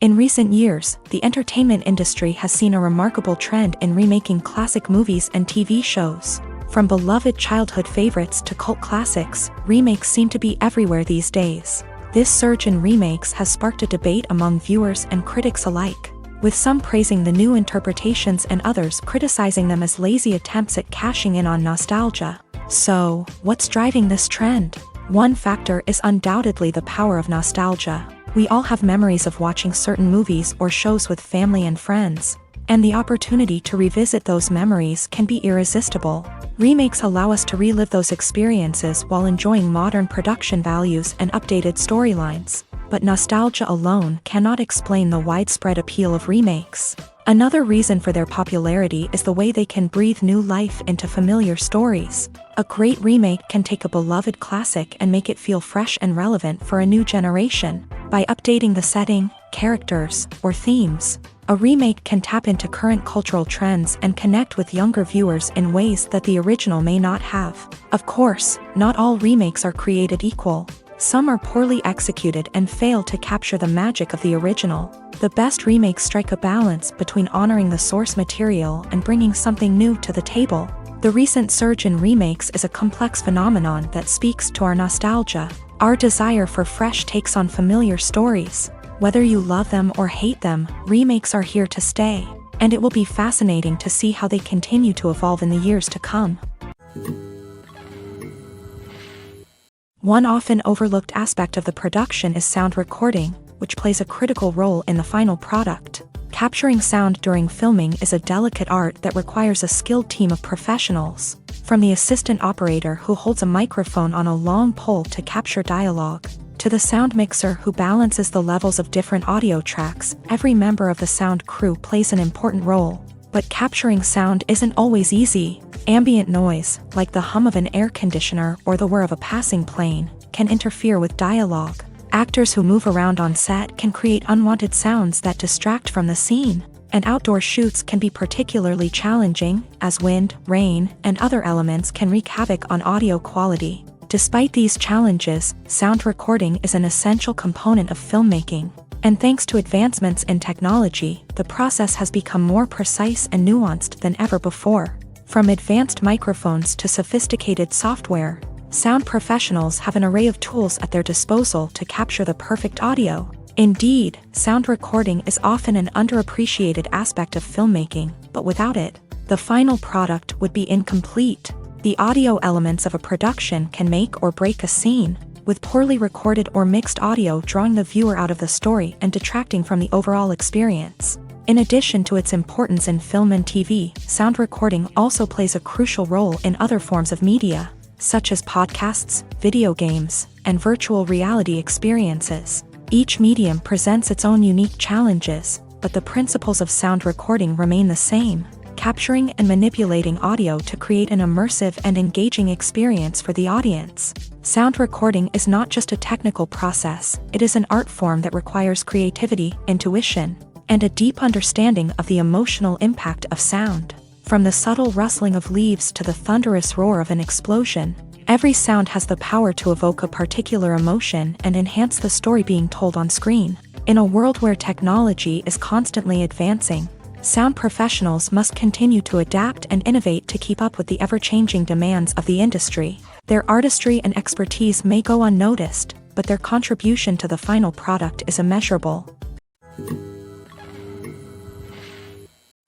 In recent years, the entertainment industry has seen a remarkable trend in remaking classic movies and TV shows. From beloved childhood favorites to cult classics, remakes seem to be everywhere these days. This surge in remakes has sparked a debate among viewers and critics alike, with some praising the new interpretations and others criticizing them as lazy attempts at cashing in on nostalgia. So, what's driving this trend? One factor is undoubtedly the power of nostalgia. We all have memories of watching certain movies or shows with family and friends, and the opportunity to revisit those memories can be irresistible. Remakes allow us to relive those experiences while enjoying modern production values and updated storylines. But nostalgia alone cannot explain the widespread appeal of remakes. Another reason for their popularity is the way they can breathe new life into familiar stories. A great remake can take a beloved classic and make it feel fresh and relevant for a new generation. By updating the setting, characters, or themes. A remake can tap into current cultural trends and connect with younger viewers in ways that the original may not have. Of course, not all remakes are created equal. Some are poorly executed and fail to capture the magic of the original. The best remakes strike a balance between honoring the source material and bringing something new to the table. The recent surge in remakes is a complex phenomenon that speaks to our nostalgia, our desire for fresh takes on familiar stories. Whether you love them or hate them, remakes are here to stay, and it will be fascinating to see how they continue to evolve in the years to come. One often overlooked aspect of the production is sound recording, which plays a critical role in the final product. Capturing sound during filming is a delicate art that requires a skilled team of professionals, from the assistant operator who holds a microphone on a long pole to capture dialogue, to the sound mixer who balances the levels of different audio tracks. Every member of the sound crew plays an important role. But capturing sound isn't always easy. Ambient noise, like the hum of an air conditioner or the whir of a passing plane, can interfere with dialogue. Actors who move around on set can create unwanted sounds that distract from the scene. And outdoor shoots can be particularly challenging, as wind, rain, and other elements can wreak havoc on audio quality. Despite these challenges, sound recording is an essential component of filmmaking. And thanks to advancements in technology, the process has become more precise and nuanced than ever before. From advanced microphones to sophisticated software, sound professionals have an array of tools at their disposal to capture the perfect audio. Indeed, sound recording is often an underappreciated aspect of filmmaking, but without it, the final product would be incomplete. The audio elements of a production can make or break a scene, with poorly recorded or mixed audio drawing the viewer out of the story and detracting from the overall experience. In addition to its importance in film and TV, sound recording also plays a crucial role in other forms of media, such as podcasts, video games, and virtual reality experiences. Each medium presents its own unique challenges, but the principles of sound recording remain the same, capturing and manipulating audio to create an immersive and engaging experience for the audience. Sound recording is not just a technical process, it is an art form that requires creativity, intuition, and a deep understanding of the emotional impact of sound. From the subtle rustling of leaves to the thunderous roar of an explosion, every sound has the power to evoke a particular emotion and enhance the story being told on screen. In a world where technology is constantly advancing, sound professionals must continue to adapt and innovate to keep up with the ever-changing demands of the industry. Their artistry and expertise may go unnoticed, but their contribution to the final product is immeasurable.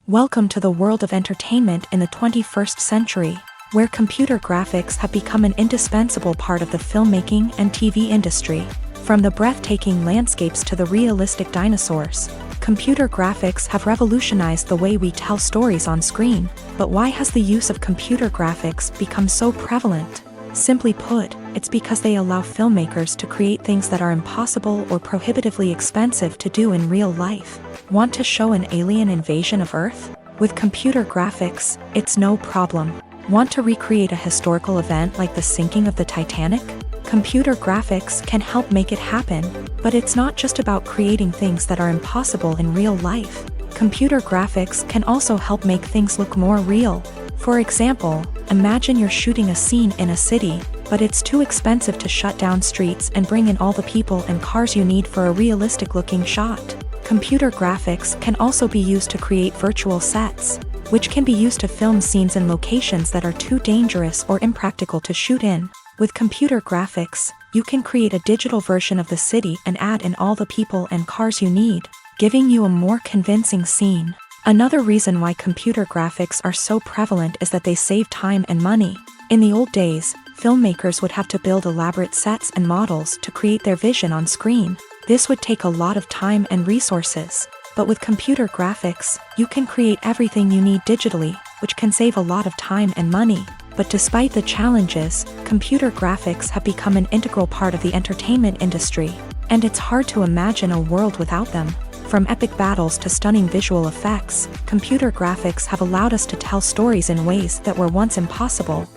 Welcome to the world of entertainment in the 21st century, where computer graphics have become an indispensable part of the filmmaking and TV industry. From the breathtaking landscapes to the realistic dinosaurs, computer graphics have revolutionized the way we tell stories on screen. But why has the use of computer graphics become so prevalent? Simply put, it's because they allow filmmakers to create things that are impossible or prohibitively expensive to do in real life. Want to show an alien invasion of Earth? With computer graphics, it's no problem. Want to recreate a historical event like the sinking of the Titanic? Computer graphics can help make it happen, but it's not just about creating things that are impossible in real life. Computer graphics can also help make things look more real. For example, imagine you're shooting a scene in a city, but it's too expensive to shut down streets and bring in all the people and cars you need for a realistic-looking shot. Computer graphics can also be used to create virtual sets, which can be used to film scenes in locations that are too dangerous or impractical to shoot in. With computer graphics, you can create a digital version of the city and add in all the people and cars you need, giving you a more convincing scene. Another reason why computer graphics are so prevalent is that they save time and money. In the old days, filmmakers would have to build elaborate sets and models to create their vision on screen. This would take a lot of time and resources. But with computer graphics, you can create everything you need digitally, which can save a lot of time and money. But despite the challenges, computer graphics have become an integral part of the entertainment industry, and it's hard to imagine a world without them. From epic battles to stunning visual effects, computer graphics have allowed us to tell stories in ways that were once impossible.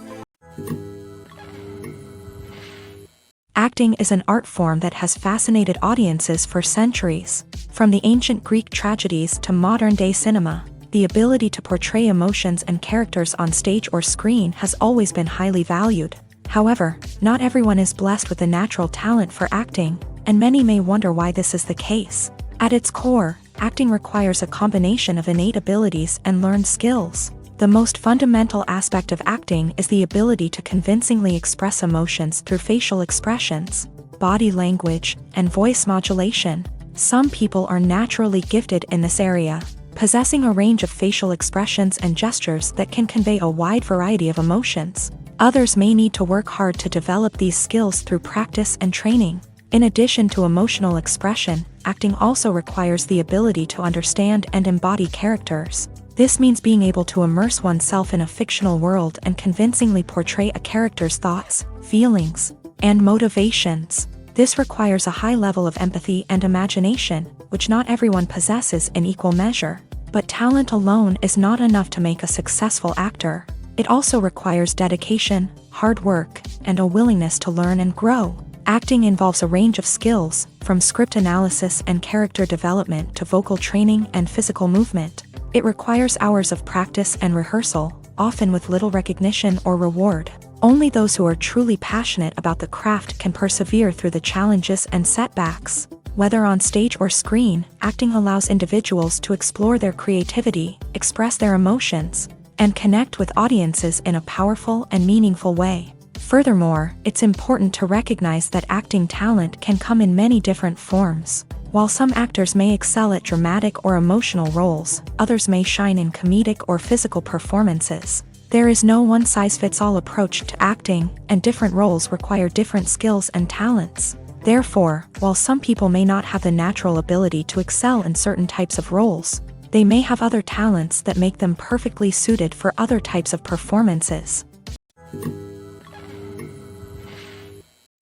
Acting is an art form that has fascinated audiences for centuries. From the ancient Greek tragedies to modern-day cinema, the ability to portray emotions and characters on stage or screen has always been highly valued. However, not everyone is blessed with a natural talent for acting, and many may wonder why this is the case. At its core, acting requires a combination of innate abilities and learned skills. The most fundamental aspect of acting is the ability to convincingly express emotions through facial expressions, body language, and voice modulation. Some people are naturally gifted in this area, possessing a range of facial expressions and gestures that can convey a wide variety of emotions. Others may need to work hard to develop these skills through practice and training. In addition to emotional expression, acting also requires the ability to understand and embody characters. This means being able to immerse oneself in a fictional world and convincingly portray a character's thoughts, feelings, and motivations. This requires a high level of empathy and imagination, which not everyone possesses in equal measure. But talent alone is not enough to make a successful actor. It also requires dedication, hard work, and a willingness to learn and grow. Acting involves a range of skills, from script analysis and character development to vocal training and physical movement. It requires hours of practice and rehearsal, often with little recognition or reward. Only those who are truly passionate about the craft can persevere through the challenges and setbacks. Whether on stage or screen, acting allows individuals to explore their creativity, express their emotions, and connect with audiences in a powerful and meaningful way. Furthermore, it's important to recognize that acting talent can come in many different forms. While some actors may excel at dramatic or emotional roles, others may shine in comedic or physical performances. There is no one-size-fits-all approach to acting, and different roles require different skills and talents. Therefore, while some people may not have the natural ability to excel in certain types of roles, they may have other talents that make them perfectly suited for other types of performances.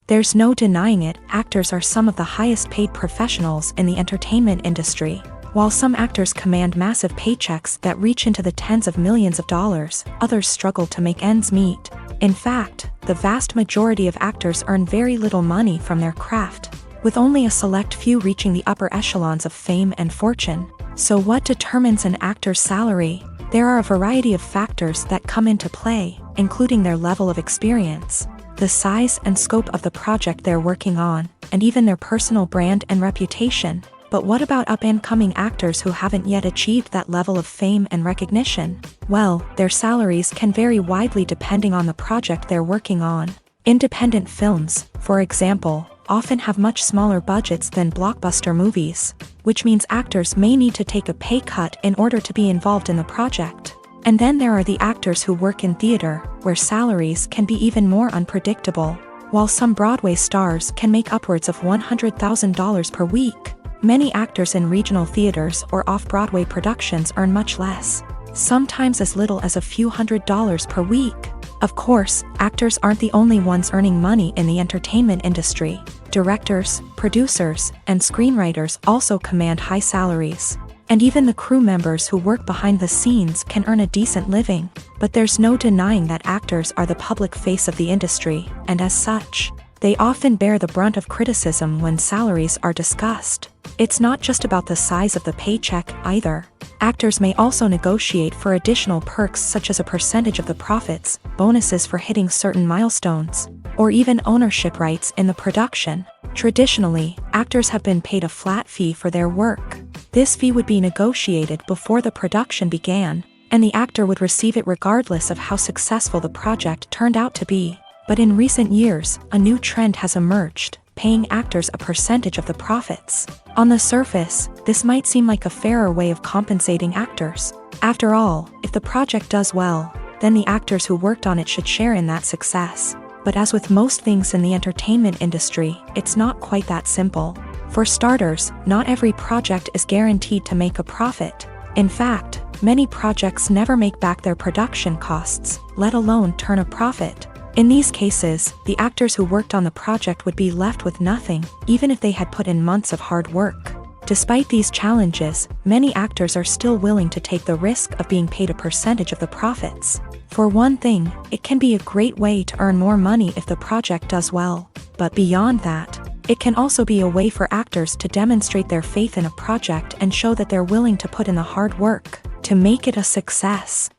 There's no denying it, actors are some of the highest paid professionals in the entertainment industry. While some actors command massive paychecks that reach into the tens of millions of dollars, others struggle to make ends meet. In fact, the vast majority of actors earn very little money from their craft, with only a select few reaching the upper echelons of fame and fortune. So what determines an actor's salary? There are a variety of factors that come into play, including their level of experience, the size and scope of the project they're working on, and even their personal brand and reputation. But what about up-and-coming actors who haven't yet achieved that level of fame and recognition? Well, their salaries can vary widely depending on the project they're working on. Independent films, for example, often have much smaller budgets than blockbuster movies, which means actors may need to take a pay cut in order to be involved in the project. And then there are the actors who work in theater, where salaries can be even more unpredictable. While some Broadway stars can make upwards of $100,000 per week, many actors in regional theaters or off-Broadway productions earn much less, sometimes as little as a few $100s per week. Of course, actors aren't the only ones earning money in the entertainment industry. Directors, producers, and screenwriters also command high salaries. And even the crew members who work behind the scenes can earn a decent living. But there's no denying that actors are the public face of the industry, and as such, they often bear the brunt of criticism when salaries are discussed. It's not just about the size of the paycheck, either. Actors may also negotiate for additional perks such as a percentage of the profits, bonuses for hitting certain milestones, or even ownership rights in the production. Traditionally, actors have been paid a flat fee for their work. This fee would be negotiated before the production began, and the actor would receive it regardless of how successful the project turned out to be. But in recent years, a new trend has emerged, paying actors a percentage of the profits. On the surface, this might seem like a fairer way of compensating actors. After all, if the project does well, then the actors who worked on it should share in that success. But as with most things in the entertainment industry, it's not quite that simple. For starters, not every project is guaranteed to make a profit. In fact, many projects never make back their production costs, let alone turn a profit. In these cases, the actors who worked on the project would be left with nothing, even if they had put in months of hard work. Despite these challenges, many actors are still willing to take the risk of being paid a percentage of the profits. For one thing, it can be a great way to earn more money if the project does well. But beyond that, it can also be a way for actors to demonstrate their faith in a project and show that they're willing to put in the hard work to make it a success.